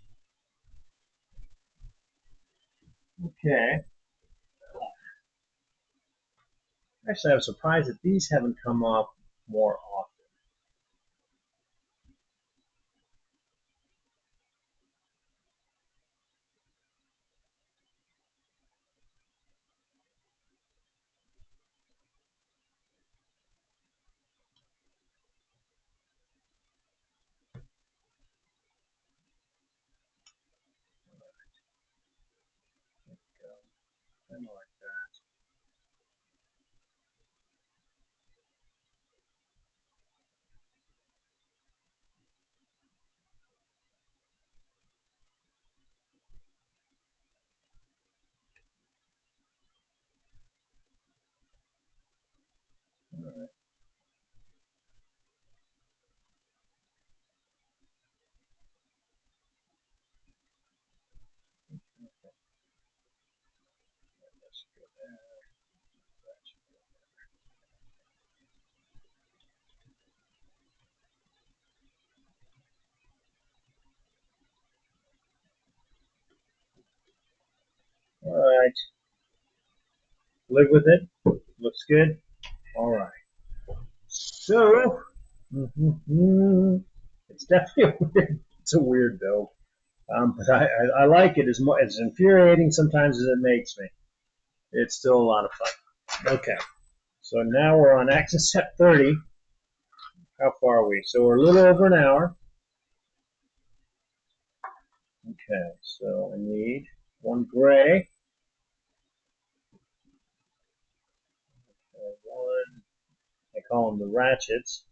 B: Okay. Actually, I'm surprised that these haven't come off more often. Kind of like that. All right. That should go there. That should go there. All right. Live with it. Looks good. All right. So, it's definitely weird. It's a weird build, but I like it as infuriating sometimes as it makes me. It's still a lot of fun. Okay, so now we're on axis step 30. How far are we? So we're a little over an hour. Okay, so I need one gray, one, I call them the ratchets.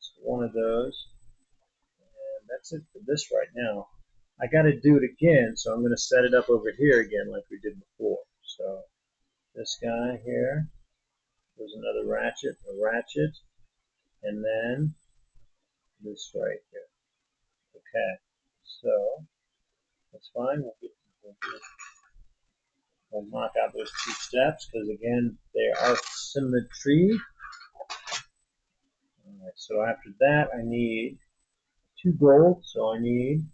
B: So one of those, and that's it for this right now. I got to do it again, so I'm going to set it up over here again like we did before. So this guy here, there's another ratchet, a ratchet, and then this right here. Okay, so that's fine. We'll knock out those 2 steps because again they are symmetry. All right, so after that I need 2 gold, so I need,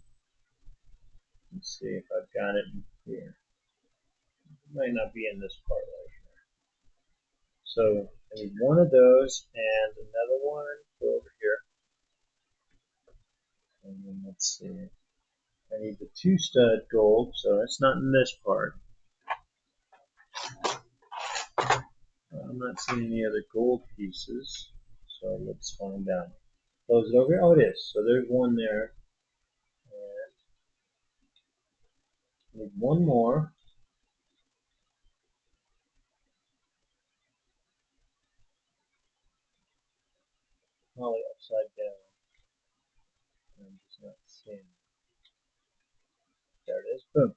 B: let's see if I've got it in here. It might not be in this part right here. So I need one of those and another one over here. And then let's see. I need the 2 stud gold, so that's not in this part. I'm not seeing any other gold pieces, so let's find out. Close it over here. Oh, it is. So there's one there. And need one more. Probably upside down. I'm just not seeing it. There it is. Boom.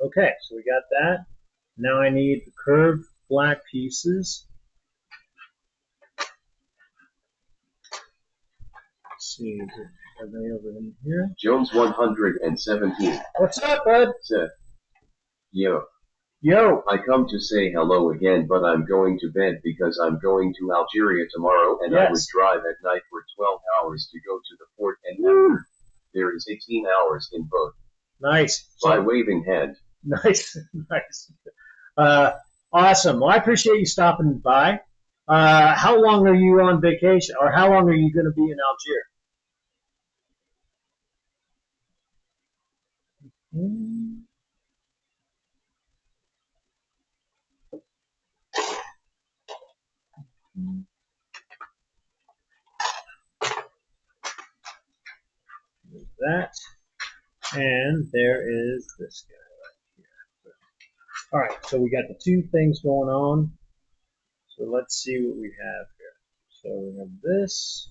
B: Okay, so we got that. Now I need the curved black pieces. Let's see, are they over in here?
A: Jones 117.
B: What's up, bud?
A: Said, yo.
B: Yo.
A: I come to say hello again, but I'm going to bed because I'm going to Algeria tomorrow and I would drive at night for 12 hours to go to the port and after. There is 18 hours in both.
B: Nice.
A: By waving hand.
B: Nice, nice. Awesome. Well, I appreciate you stopping by. How long are you on vacation, or how long are you going to be in Algeria? There's that. And there is this guy right here. All right, so we got the 2 things going on. So let's see what we have here. So we have this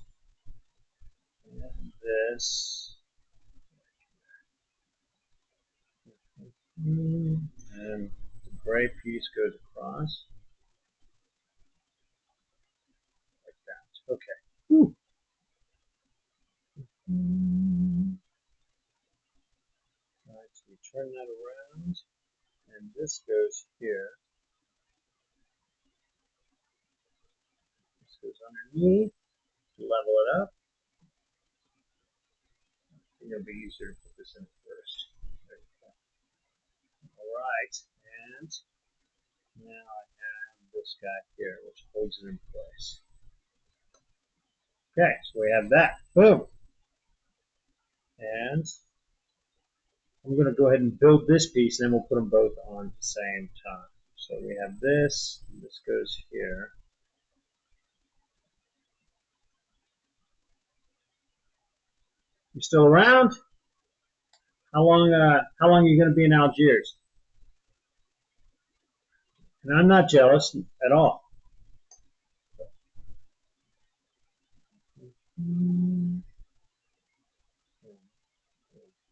B: and this. And the gray piece goes across. Like that. Okay. Whew. All right, so we turn that around, and this goes here. This goes underneath to level it up. I think it'll be easier to put this in first. There we go. All right, and now I have this guy here, which holds it in place. Okay, so we have that. Boom. And I'm going to go ahead and build this piece, and then we'll put them both on at the same time. So we have this, and this goes here. You still around? How long are you going to be in Algiers? And I'm not jealous at all.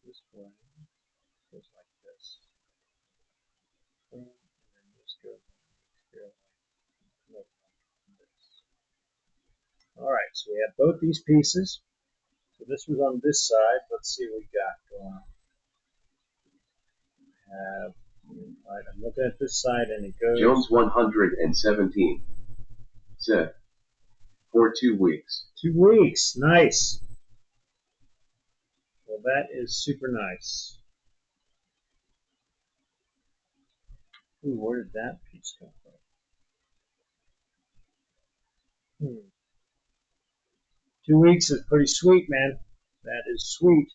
B: This way goes like this. And then this goes here like this. All right, so we have both these pieces. So this was on this side. Let's see what we got going on. All right, I'm looking at this side, and it goes.
A: Jones 117. Said, for 2 weeks.
B: 2 weeks, nice. Well, that is super nice. Ooh, where did that piece come from? 2 weeks is pretty sweet, man. That is sweet.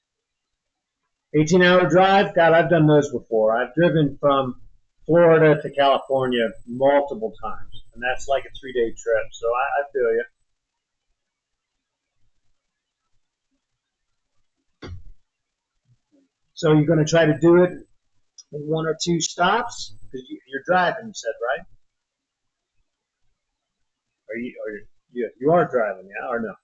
B: 18-hour drive? God, I've done those before. I've driven from Florida to California multiple times, and that's like a 3-day trip, so I feel you. So you're going to try to do it in 1 or 2 stops? Because you're driving, you said, right? You are driving, yeah, or no?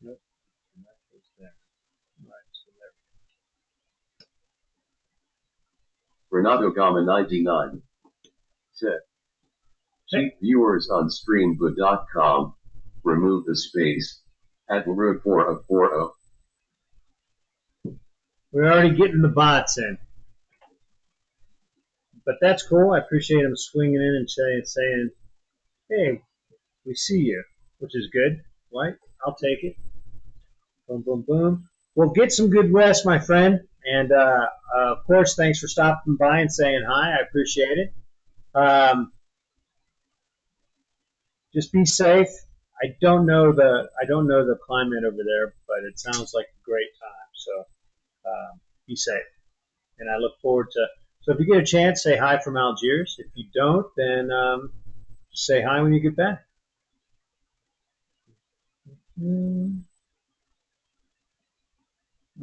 B: Nope. And that goes there. All right, so there.
A: Renato Gama 99 said, cheap viewers on streamboot.com, remove the space, at root 4040.
B: We're already getting the bots in. But that's cool. I appreciate them swinging in and saying, hey, we see you, which is good. Right? I'll take it. Boom, boom, boom. Well, get some good rest, my friend. And, of course, thanks for stopping by and saying hi. I appreciate it. Just be safe. I don't know the climate over there, but it sounds like a great time. So be safe. And I look forward to. So if you get a chance, say hi from Algiers. If you don't, then just say hi when you get back.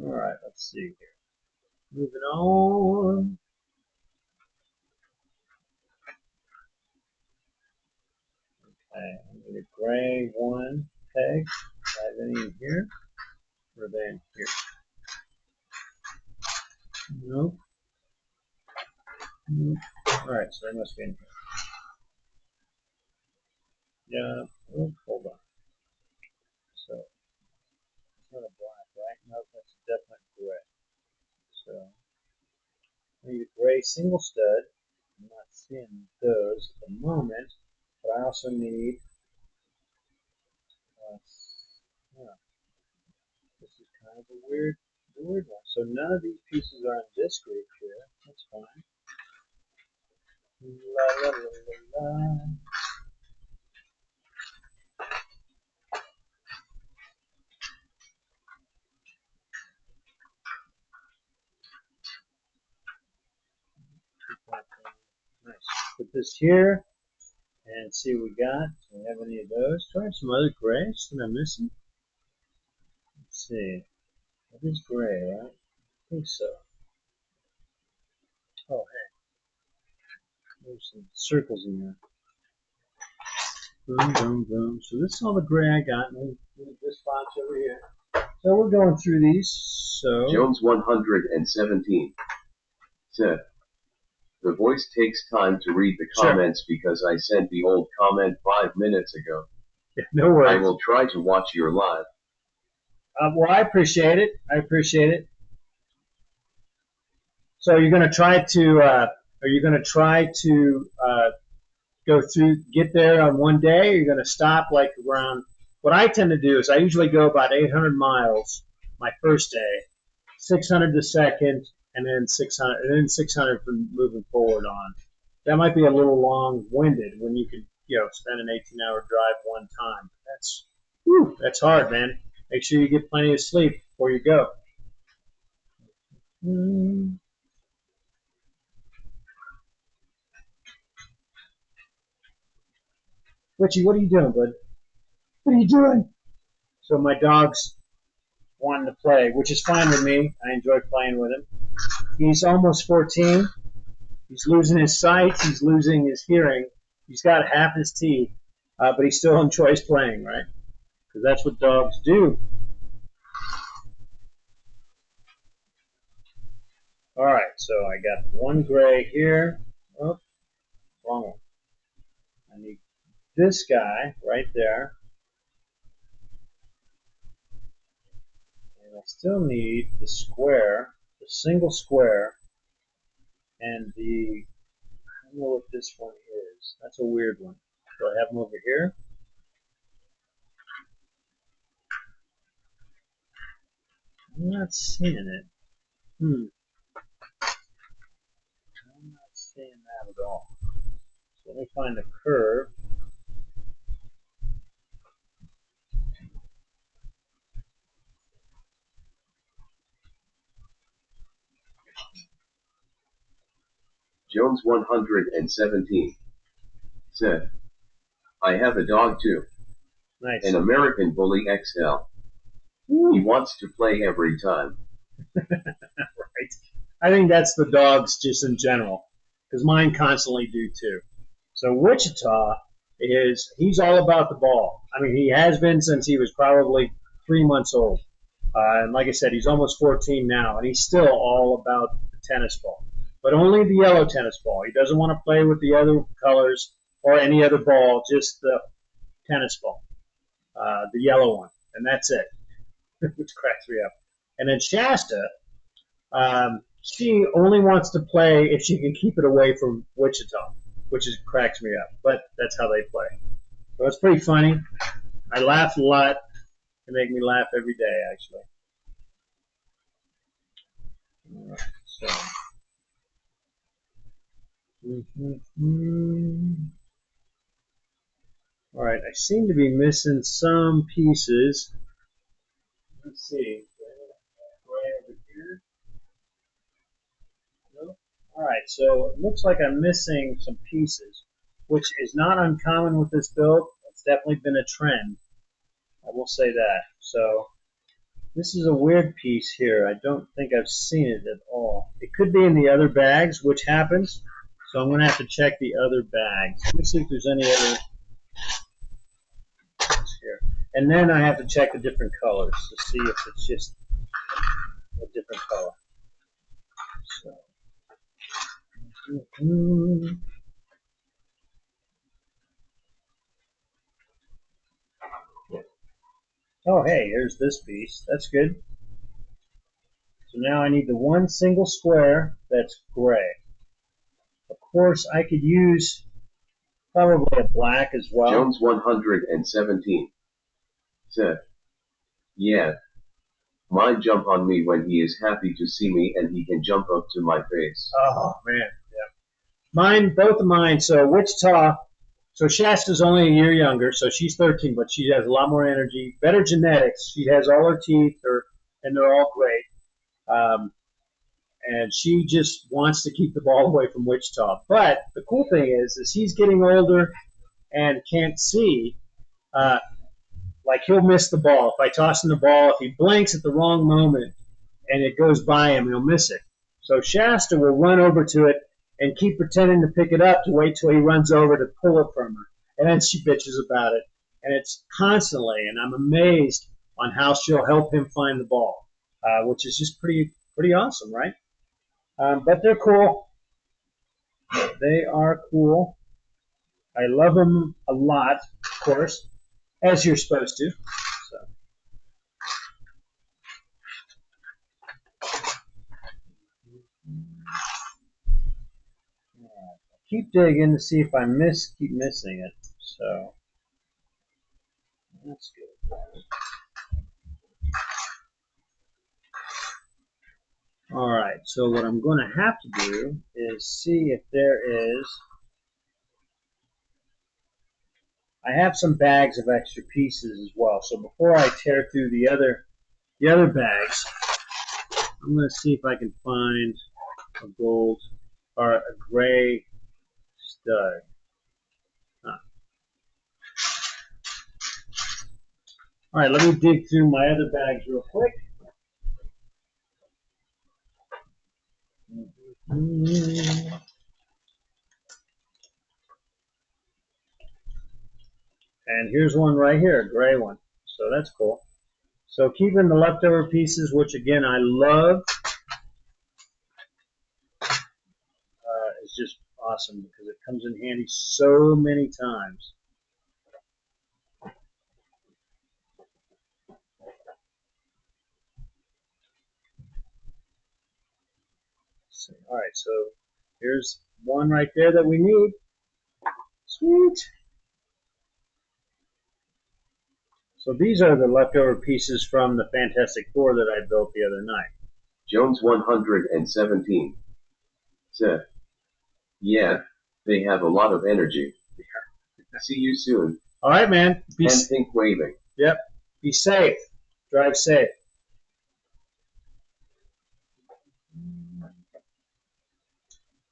B: All right, let's see here. Moving on. Okay, I need a gray one peg. Are they in here? Or are they in here? Nope. Nope. All right, so they must be in here. Yeah. Oh, hold on. So it's not a black, right? No, that's a definite gray. So I need a gray single stud. I'm not seeing those at the moment, but I also need. Yeah, this is kind of a weird one. So none of these pieces are in this group here. That's fine. La, la, la, la, la. Nice. Put this here and see what we got. Do we have any of those? Do I have some other grays that I'm missing? Let's see. That is gray, right? I think so. Oh, hey. There's some circles in there. Boom, boom, boom. So this is all the gray I got. And this box over here. So we're going through these. So
A: Jones 117 said, the voice takes time to read the comments because I sent the old comment 5 minutes ago.
B: Yeah, no worries.
A: I will try to watch your live.
B: Well, I appreciate it. I appreciate it. So you're going to try to go through, get there on one day? Or you're going to stop like around? What I tend to do is I usually go about 800 miles my first day, 600 the second, and then 600 from moving forward on. That might be a little long-winded when you could, spend an 18-hour drive one time. That's hard, man. Make sure you get plenty of sleep before you go. Richie, what are you doing, bud? What are you doing? So my dog's wanting to play, which is fine with me. I enjoy playing with him. He's almost 14. He's losing his sight. He's losing his hearing. He's got half his teeth, but he still enjoys playing, right? Because that's what dogs do. All right, so I got one gray here. Oh, wrong one. I need this guy right there. And I still need the square, the single square, and the, I don't know what this one is. That's a weird one. So I have them over here. I'm not seeing it. I'm not seeing that at all. So let me find the curve.
A: Jones 117 said, I have a dog too.
B: Nice.
A: An American Bully XL. He wants to play every time.
B: Right. I think that's the dogs just in general, because mine constantly do too. So Wichita he's all about the ball. I mean, he has been since he was probably 3 months old. And like I said, he's almost 14 now, and he's still all about the tennis ball, but only the yellow tennis ball. He doesn't want to play with the other colors or any other ball, just the tennis ball, the yellow one, and that's it, which cracks me up. And then Shasta, she only wants to play if she can keep it away from Wichita, which cracks me up, but that's how they play. So it's pretty funny. I laugh a lot. They make me laugh every day, actually. All right, so. All right, I seem to be missing some pieces. Let's see. Right over here. Nope. All right, so it looks like I'm missing some pieces, which is not uncommon with this build. It's definitely been a trend. I will say that. So this is a weird piece here. I don't think I've seen it at all. It could be in the other bags, which happens. So I'm going to have to check the other bags. Let me see if there's any other here. And then I have to check the different colors to see if it's just a different color. So. Oh, hey, here's this piece. That's good. So now I need the one single square that's gray. Of course, I could use probably a black as well.
A: Jones 117 said, yeah, mine jump on me when he is happy to see me and he can jump up to my face.
B: Oh, man, yeah. Mine, both of mine, so Wichita, so Shasta's only a year younger, so she's 13, but she has a lot more energy, better genetics. She has all her teeth, and they're all great. And she just wants to keep the ball away from Wichita. But the cool thing is he's getting older and can't see. Like he'll miss the ball. If I toss him the ball, if he blinks at the wrong moment and it goes by him, he'll miss it. So Shasta will run over to it and keep pretending to pick it up to wait till he runs over to pull it from her. And then she bitches about it. And it's constantly, and I'm amazed on how she'll help him find the ball, which is just pretty awesome, right? But they're cool. They are cool. I love them a lot, of course, as you're supposed to. So. Keep digging to see if I keep missing it. So that's good. All right. So what I'm going to have to do is see if there is. I have some bags of extra pieces as well. So before I tear through the other bags, I'm going to see if I can find a gold or a gray stud. Huh. All right, let me dig through my other bags real quick. And here's one right here, a gray one. So that's cool. So keeping the leftover pieces, which again I love, is just awesome because it comes in handy so many times. So, all right, so here's one right there that we need. Sweet. So these are the leftover pieces from the Fantastic Four that I built the other night.
A: Jones 117 said, yeah, they have a lot of energy. See you soon.
B: All right, man.
A: And think waving.
B: Yep. Be safe. Drive safe.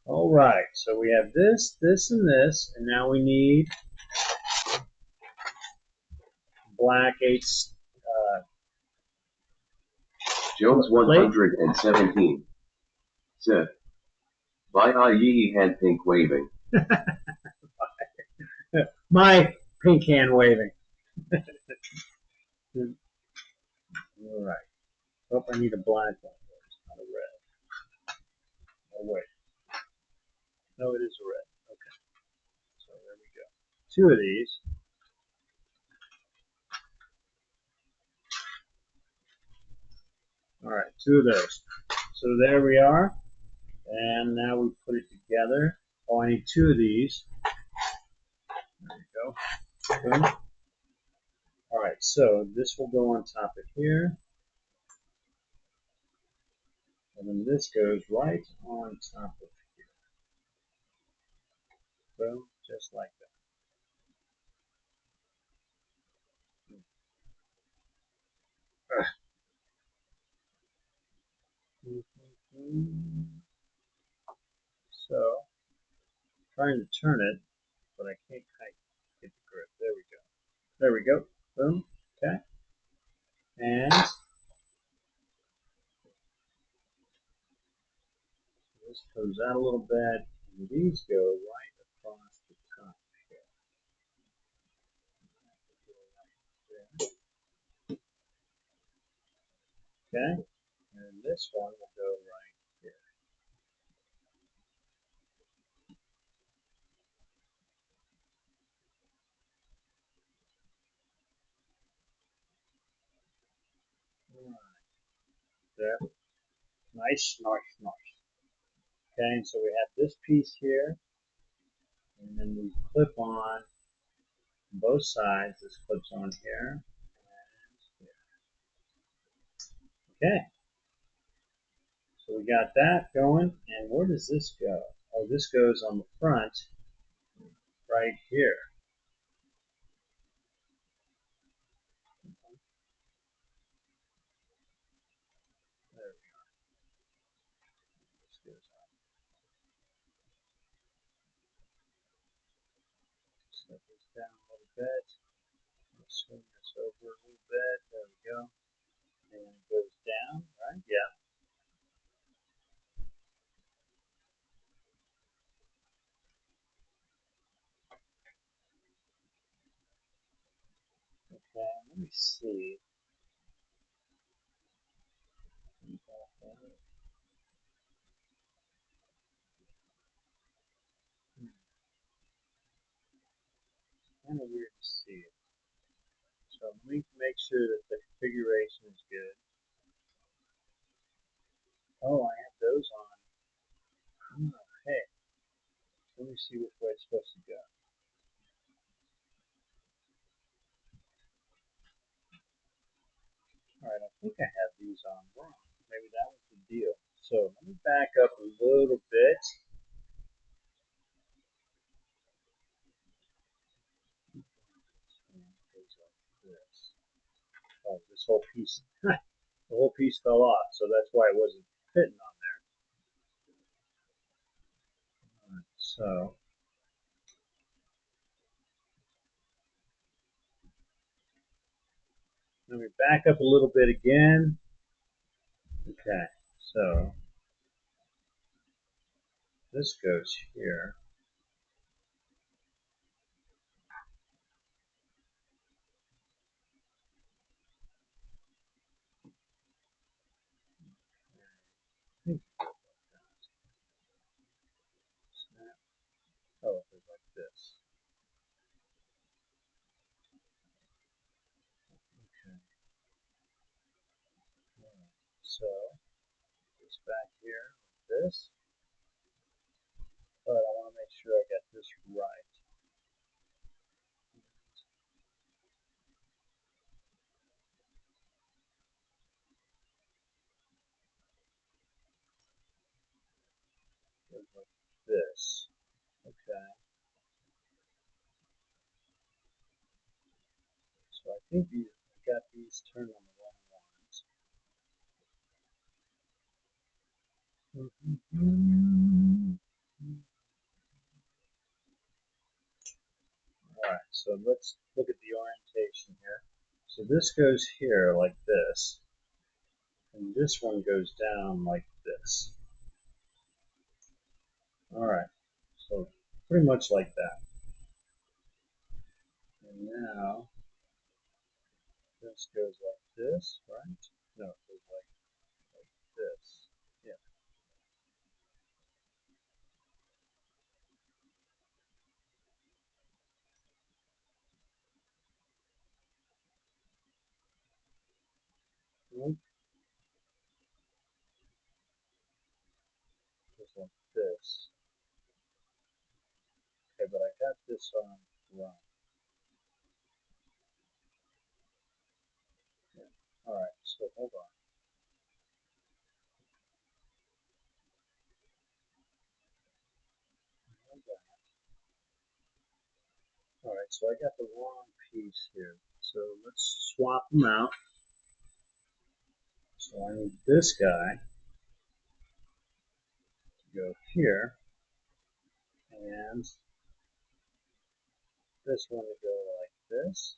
B: All right. So we have this, this, and this, and now we need black 8.
A: Jones 117 said, by ye hand pink waving.
B: My pink hand waving. All right. Oh, I need a black one. Not a red. Oh wait. No, it is a red. Okay. So there we go. Two of these. All right, two of those. So there we are. And now we put it together. Oh, I need two of these. There we go. Boom. All right, so this will go on top of here. And then this goes right on top of here. Boom, just like that. So, trying to turn it, but I can't quite get the grip. There we go. There we go. Boom. Okay. And this comes out a little bit. And these go right across the top here. Okay. And this one will go right here. All right. There. Nice, nice, nice. Okay, and so we have this piece here, and then we clip on both sides. This clips on here and here. Okay, so we got that going, and where does this go? Oh, this goes on the front right here. There we go. This goes on. Set this down a little bit. Swing this over a little bit. There we go. And it goes down, right? Yeah. Okay, let me see. Kind of weird to see it. So let me make sure that the configuration is good. Oh, I have those on. Oh, hey, let me see which way it's supposed to go. All right, I think I have these on wrong. Maybe that was the deal. So let me back up a little bit. Oh, this whole piece, the whole piece fell off, so that's why it wasn't fitting on there. All right, so let me back up a little bit again. Okay, so this goes here. Oh, it goes like this. Okay. So it's back here like this, but I want to make sure I got this right. Goes like this. Okay. So I think I got these turned on the wrong ones. Alright, so let's look at the orientation here. So this goes here like this, and this one goes down like this. Alright, so pretty much like that. And now this goes like this, right? No, it goes like Nope. Just like this. Okay, but I got this on wrong. Yeah. Alright, so hold on. Alright, so I got the wrong piece here. So let's swap them out. So I need this guy to go here, and this one to go like this.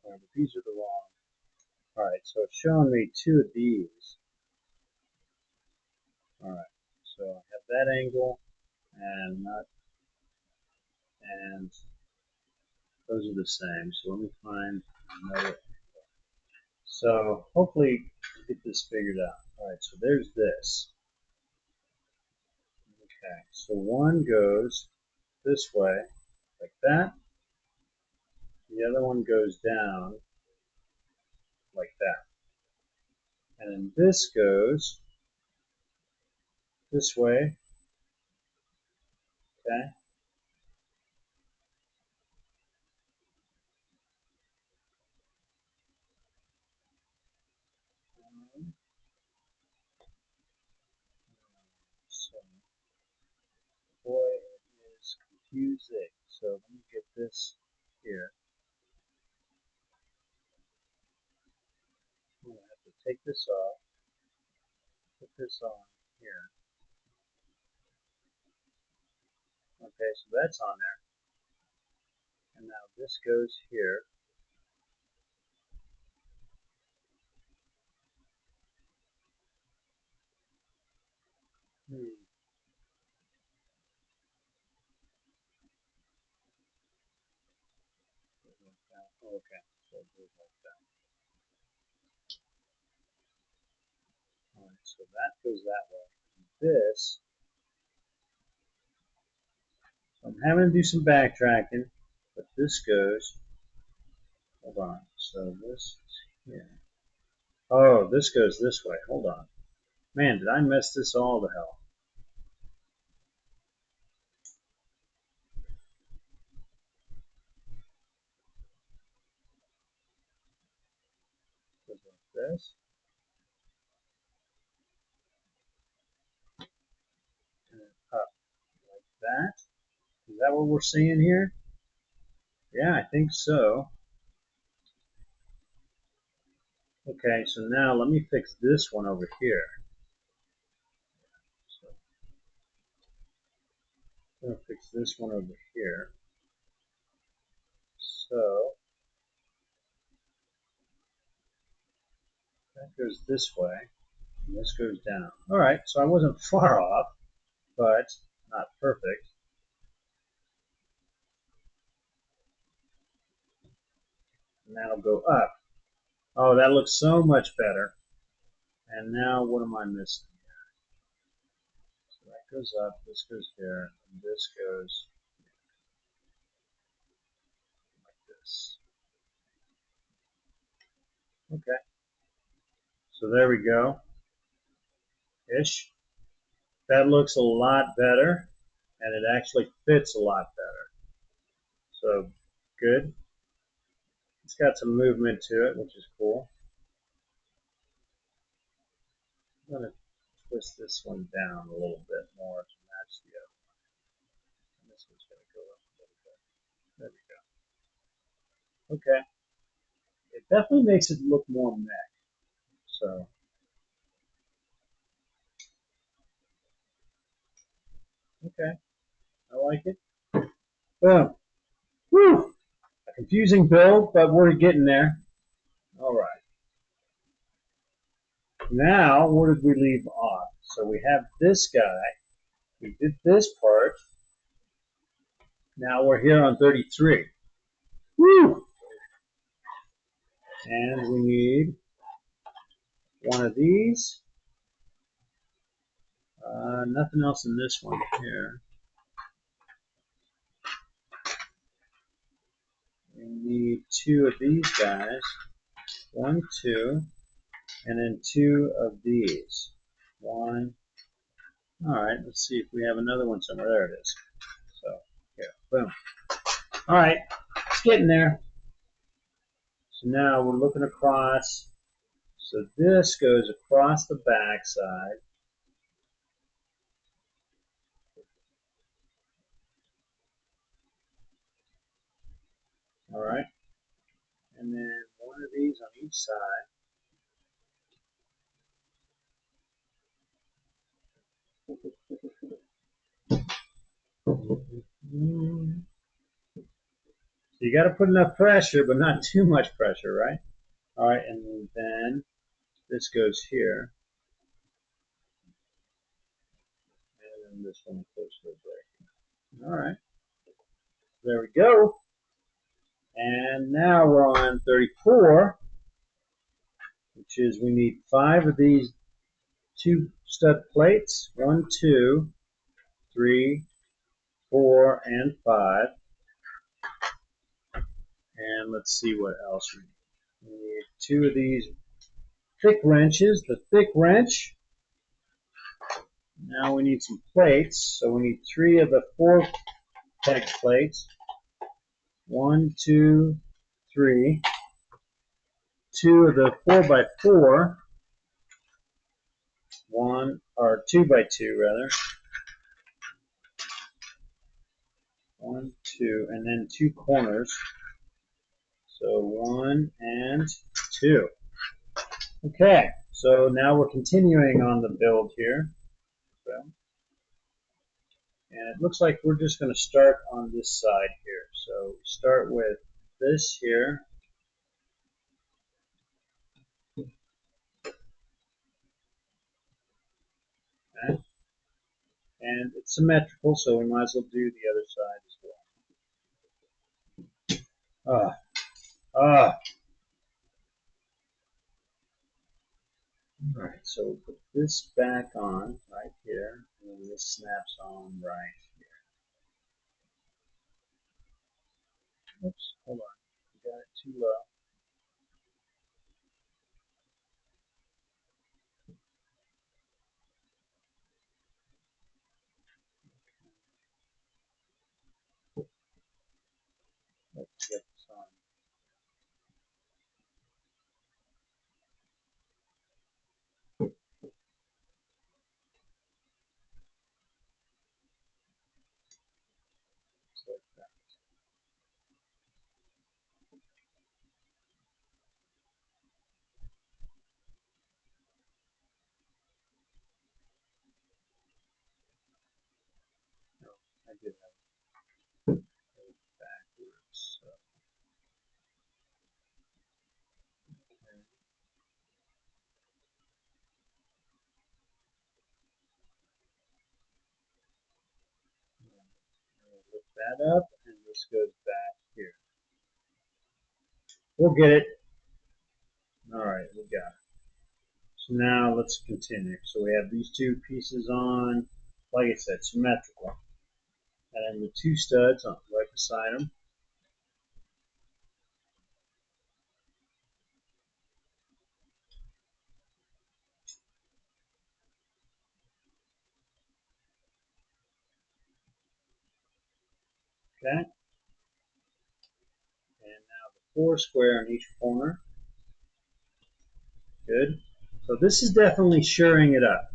B: But these are the wrong. Alright, so it's showing me two of these. Alright, so I have that angle and not, and those are the same. So let me find another. So hopefully get this figured out. Alright, so there's this. Okay, so one goes this way, like that. The other one goes down like that. And then this goes this way, okay? So, boy, it is confusing. So let me get this here. I'm going to have to take this off, put this on here. Okay, so that's on there. And now this goes here. Hmm. Okay, so it goes like that. Alright, so that goes that way. This, so I'm having to do some backtracking, but this goes, hold on, so this is here. Oh, this goes this way, hold on. Man, did I mess this all to hell. Goes like this. And up like that. Is that what we're seeing here? Yeah, I think so. Okay, so now let me fix this one over here. So I'm going to fix this one over here. So that goes this way, and this goes down. All right, so I wasn't far off, but not perfect. And that'll go up. Oh, that looks so much better. And now what am I missing here? So that goes up, this goes there, and this goes like this. Okay, so there we go. Ish. That looks a lot better, and it actually fits a lot better. So good. It's got some movement to it, which is cool. I'm going to twist this one down a little bit more to match the other one. And this one's going to go up a little bit. There we go. Okay. It definitely makes it look more mech. So, okay. I like it. Boom. Woo! A confusing build, but we're getting there. All right. Now, where did we leave off? So we have this guy. We did this part. Now we're here on 33. Woo! And we need one of these. Nothing else in this one here. We need 2 of these guys. 1, 2, and then 2 of these. 1. All right, let's see if we have another one somewhere. There it is. So, here, boom. All right, it's getting there. So now we're looking across. So this goes across the back side. All right, and then 1 of these on each side. So you got to put enough pressure, but not too much pressure, right? All right, and then this goes here, and then this one goes right here. All right, there we go. And now we're on 34, which is we need 5 of these 2 stud plates. 1, 2, 3, 4, and 5. And let's see what else we need. We need 2 of these thick wrenches, the thick wrench. Now we need some plates, so we need 3 of the 4 peg plates. 1, 2, 3. 2 of the 4x4. 1 or 2x2 rather. 1, 2, and then 2 corners. So 1 and 2. Okay, so now we're continuing on the build here. So, and it looks like we're just going to start on this side here. So we start with this here. Okay. And it's symmetrical, so we might as well do the other side as well. Alright, so we'll put this back on right here, and then this snaps on right here. Oops, hold on. We got it too low. Let's get this on. Like that. No, I did have it backwards. So. Okay. Lift that up, and this goes back here. We'll get it. Alright, we got it. So now let's continue. So we have these 2 pieces on, like I said, symmetrical. And then the 2 studs on right beside them. Okay. And now the 4 square on each corner. Good. So this is definitely shoring it up.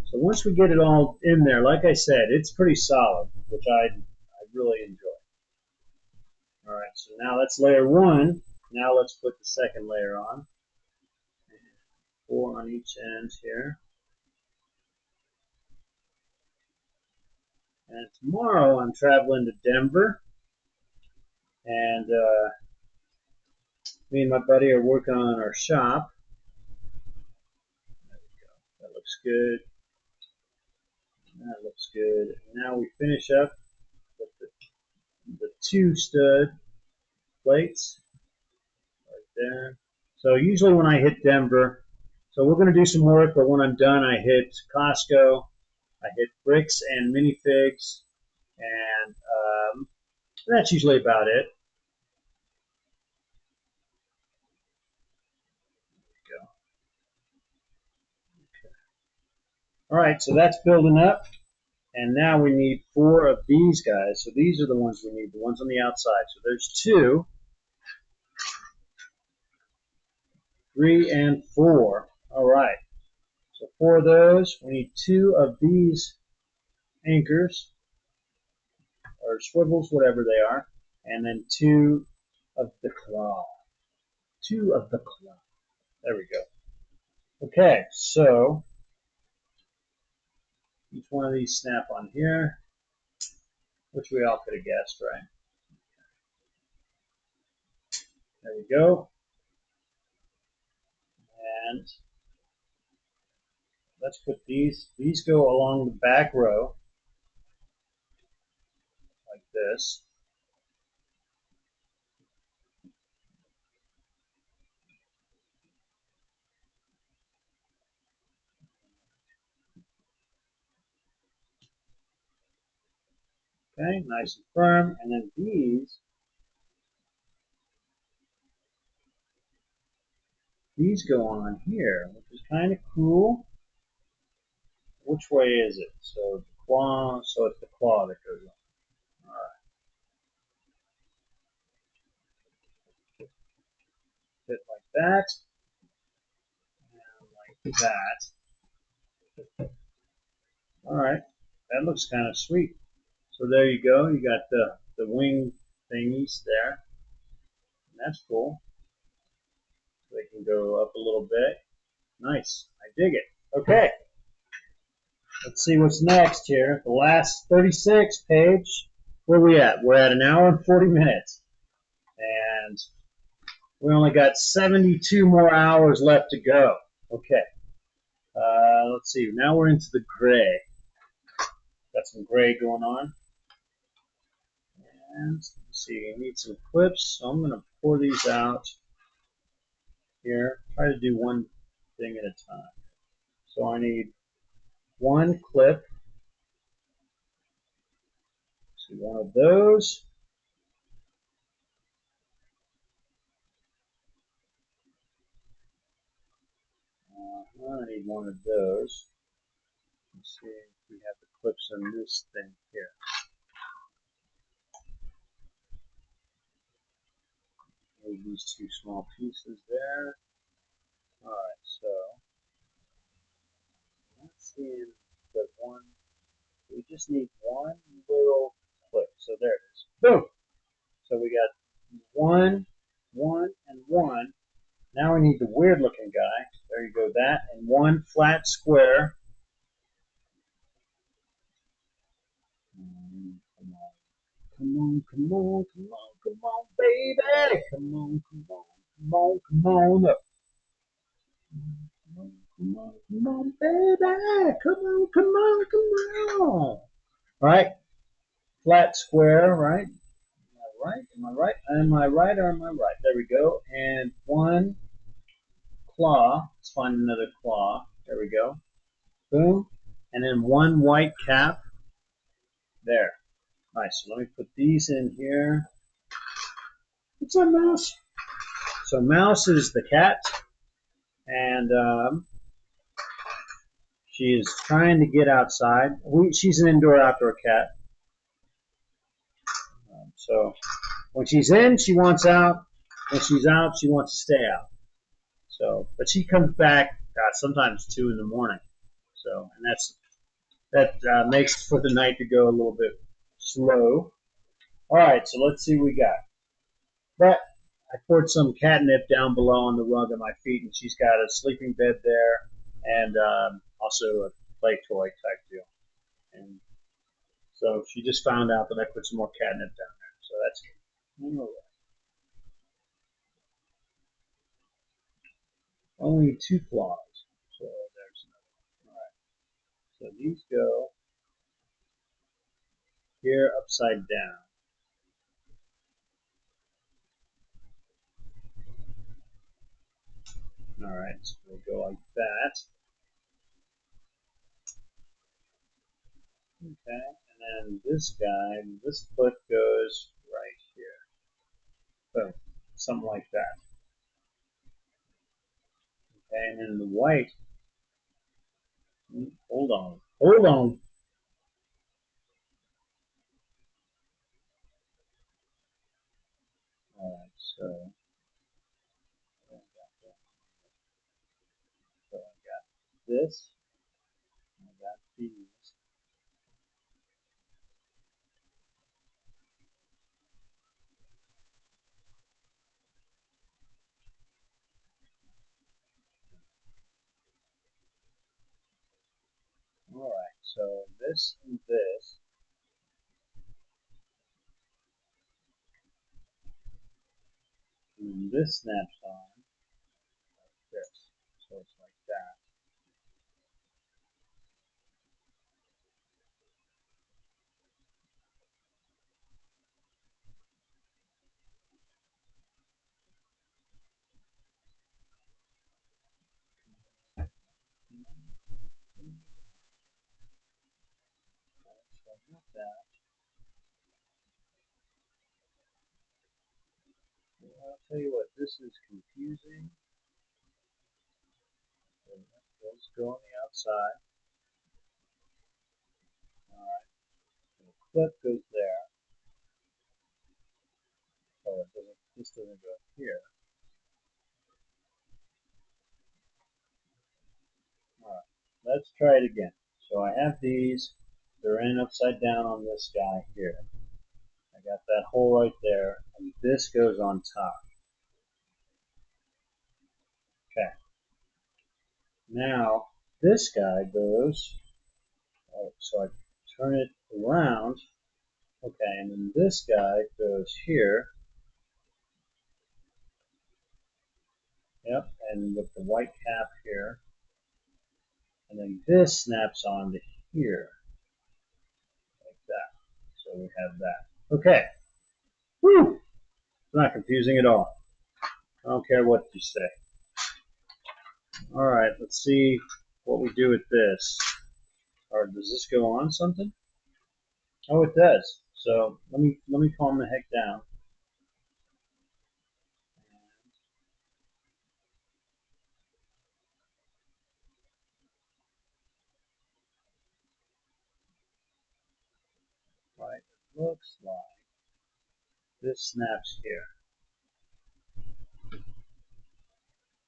B: So once we get it all in there, like I said, it's pretty solid, which I really enjoy. All right, so now that's layer 1. Now let's put the second layer on. 4 on each end here. And tomorrow I'm traveling to Denver, and me and my buddy are working on our shop. There we go. That looks good. That looks good. Now we finish up with the 2 stud plates right there. So usually when I hit Denver, so we're going to do some work, but when I'm done, I hit Costco, I hit Bricks and Minifigs, and that's usually about it. All right, so that's building up. And now we need 4 of these guys. So these are the ones we need, the ones on the outside. So there's 2, 3, and 4. All right. So 4 of those. We need 2 of these anchors or swivels, whatever they are. And then 2 of the claw. 2 of the claw. There we go. Okay, so each one of these snap on here, which we all could have guessed, right? There we go. And let's put these go along the back row like this. Okay, nice and firm. And then these go on here, which is kind of cool. Which way is it? So the claw, so it's the claw that goes on. All right. Fit like that. And like that. All right. That looks kind of sweet. So there you go. You got the wing thingies there. And that's cool. They can go up a little bit. Nice. I dig it. Okay. Let's see what's next here. The last 36 page. Where are we at? We're at 1 hour and 40 minutes. And we only got 72 more hours left to go. Okay. Let's see. Now we're into the gray. Got some gray going on. And let's see. I need some clips. So I'm going to pour these out here. Try to do one thing at a time. So I need 1 clip. So one of those. I need 1 of those. Let's see if we have the clips on this thing here. Need these 2 small pieces there. Alright, so let's see the one. We just need 1 little clip. So there it is. Boom! So we got 1, 1, and 1. Now we need the weird looking guy. There you go, that. And 1 flat square. Come on. Come on, come on, come on, come on, baby. Come on, come on, come on, come on up. Come on, come on, come on, baby. Come on, come on, come on. All right. Flat square, right? Am I right? Am I right? Am I right or am I right? There we go. And 1 claw. Let's find another claw. There we go. Boom. And then 1 white cap. There. Nice. So let me put these in here. What's up, Mouse? So Mouse is the cat, and she is trying to get outside. She's an indoor-outdoor cat. So when she's in, she wants out. When she's out, she wants to stay out. So, but she comes back, sometimes 2 in the morning. So, and that makes for the night to go a little bit slow. All right, so let's see what we got. But I poured some catnip down below on the rug at my feet, and she's got a sleeping bed there, and also a play toy type deal. And so she just found out that I put some more catnip down there. So that's good. All right. Only 2 claws. So there's another one. All right. So these go here upside down. All right. So we'll go like that. Okay. And then this guy, this clip goes right here. So something like that. Okay. And then the white Hold on. Hold on. Alright, so I got this. I got these. Alright, so this and this. And this snaps on like this. So it's like that. So I got that. I'll tell you what, this is confusing. Let's go on the outside. Alright, the clip goes there. Oh, this doesn't go here. Alright, let's try it again. So I have these. They're in upside down on this guy here. I got that hole right there, and this goes on top. Okay. Now, this guy goes, so I turn it around. Okay, and then this guy goes here. Yep, and with the white cap here. And then this snaps onto here, like that. So we have that. Okay. Whew. It's not confusing at all. I don't care what you say. All right, let's see what we do with this. Or does this go on something? Oh, it does. So let me calm the heck down. Right, it looks like this snaps here.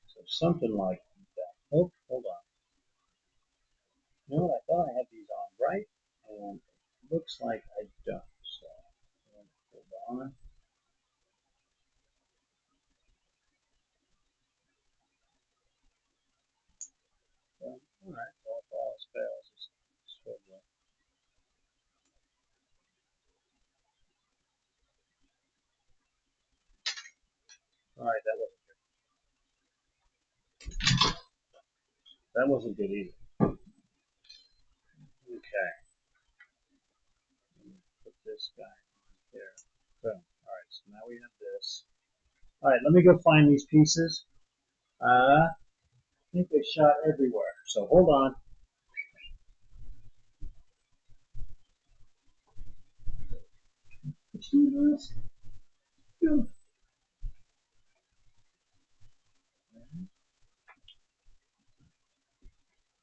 B: So something like that. Oh, hold on. You know what? I thought I had these on right, and it looks like I don't. So hold on. Well, all right. Well, if all else fails, just swivel. All right, that wasn't good either. Okay. Put this guy on here. Boom. All right. So now we have this. All right. Let me go find these pieces. I think they shot everywhere. So hold on.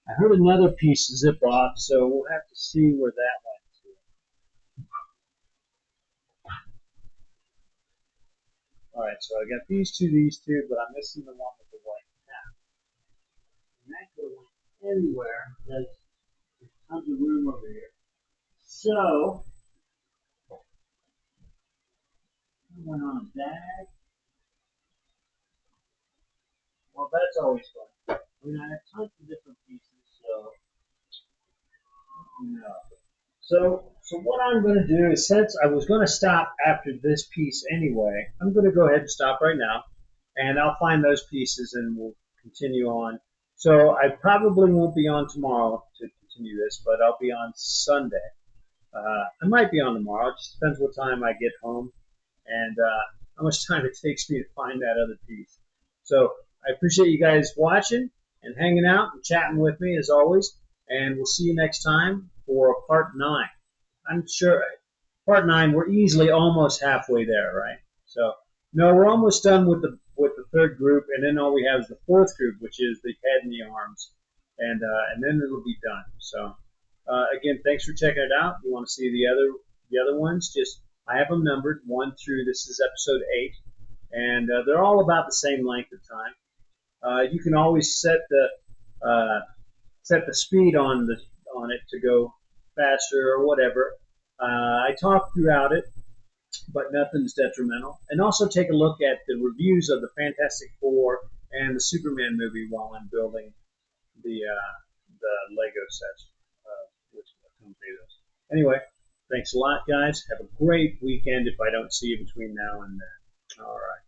B: I heard another piece zip off, so we'll have to see where that went to. All right, so I got these two, but I'm missing the one with the white cap. And that could have went anywhere. There's tons of room over here. So I went on a bag. Well, that's always fun. I mean, I have tons of different pieces, so no. So what I'm going to do is, since I was going to stop after this piece anyway, I'm going to go ahead and stop right now, and I'll find those pieces and we'll continue on. So I probably won't be on tomorrow to continue this, but I'll be on Sunday. I might be on tomorrow. It just depends what time I get home and how much time it takes me to find that other piece. So I appreciate you guys watching and hanging out and chatting with me as always. And we'll see you next time for part 9. I'm sure part 9 we're easily almost halfway there, right? So no, we're almost done with the third group, and then all we have is the fourth group, which is the head and the arms. and then it'll be done. So again, thanks for checking it out. If you want to see the other ones, just I have them numbered 1 through, this is episode 8, and they're all about the same length of time. You can always set the speed on it to go faster or whatever. I talk throughout it, but nothing's detrimental. And also take a look at the reviews of the Fantastic Four and the Superman movie while I'm building the Lego sets, which accompany those. Anyway, thanks a lot, guys. Have a great weekend if I don't see you between now and then. All right.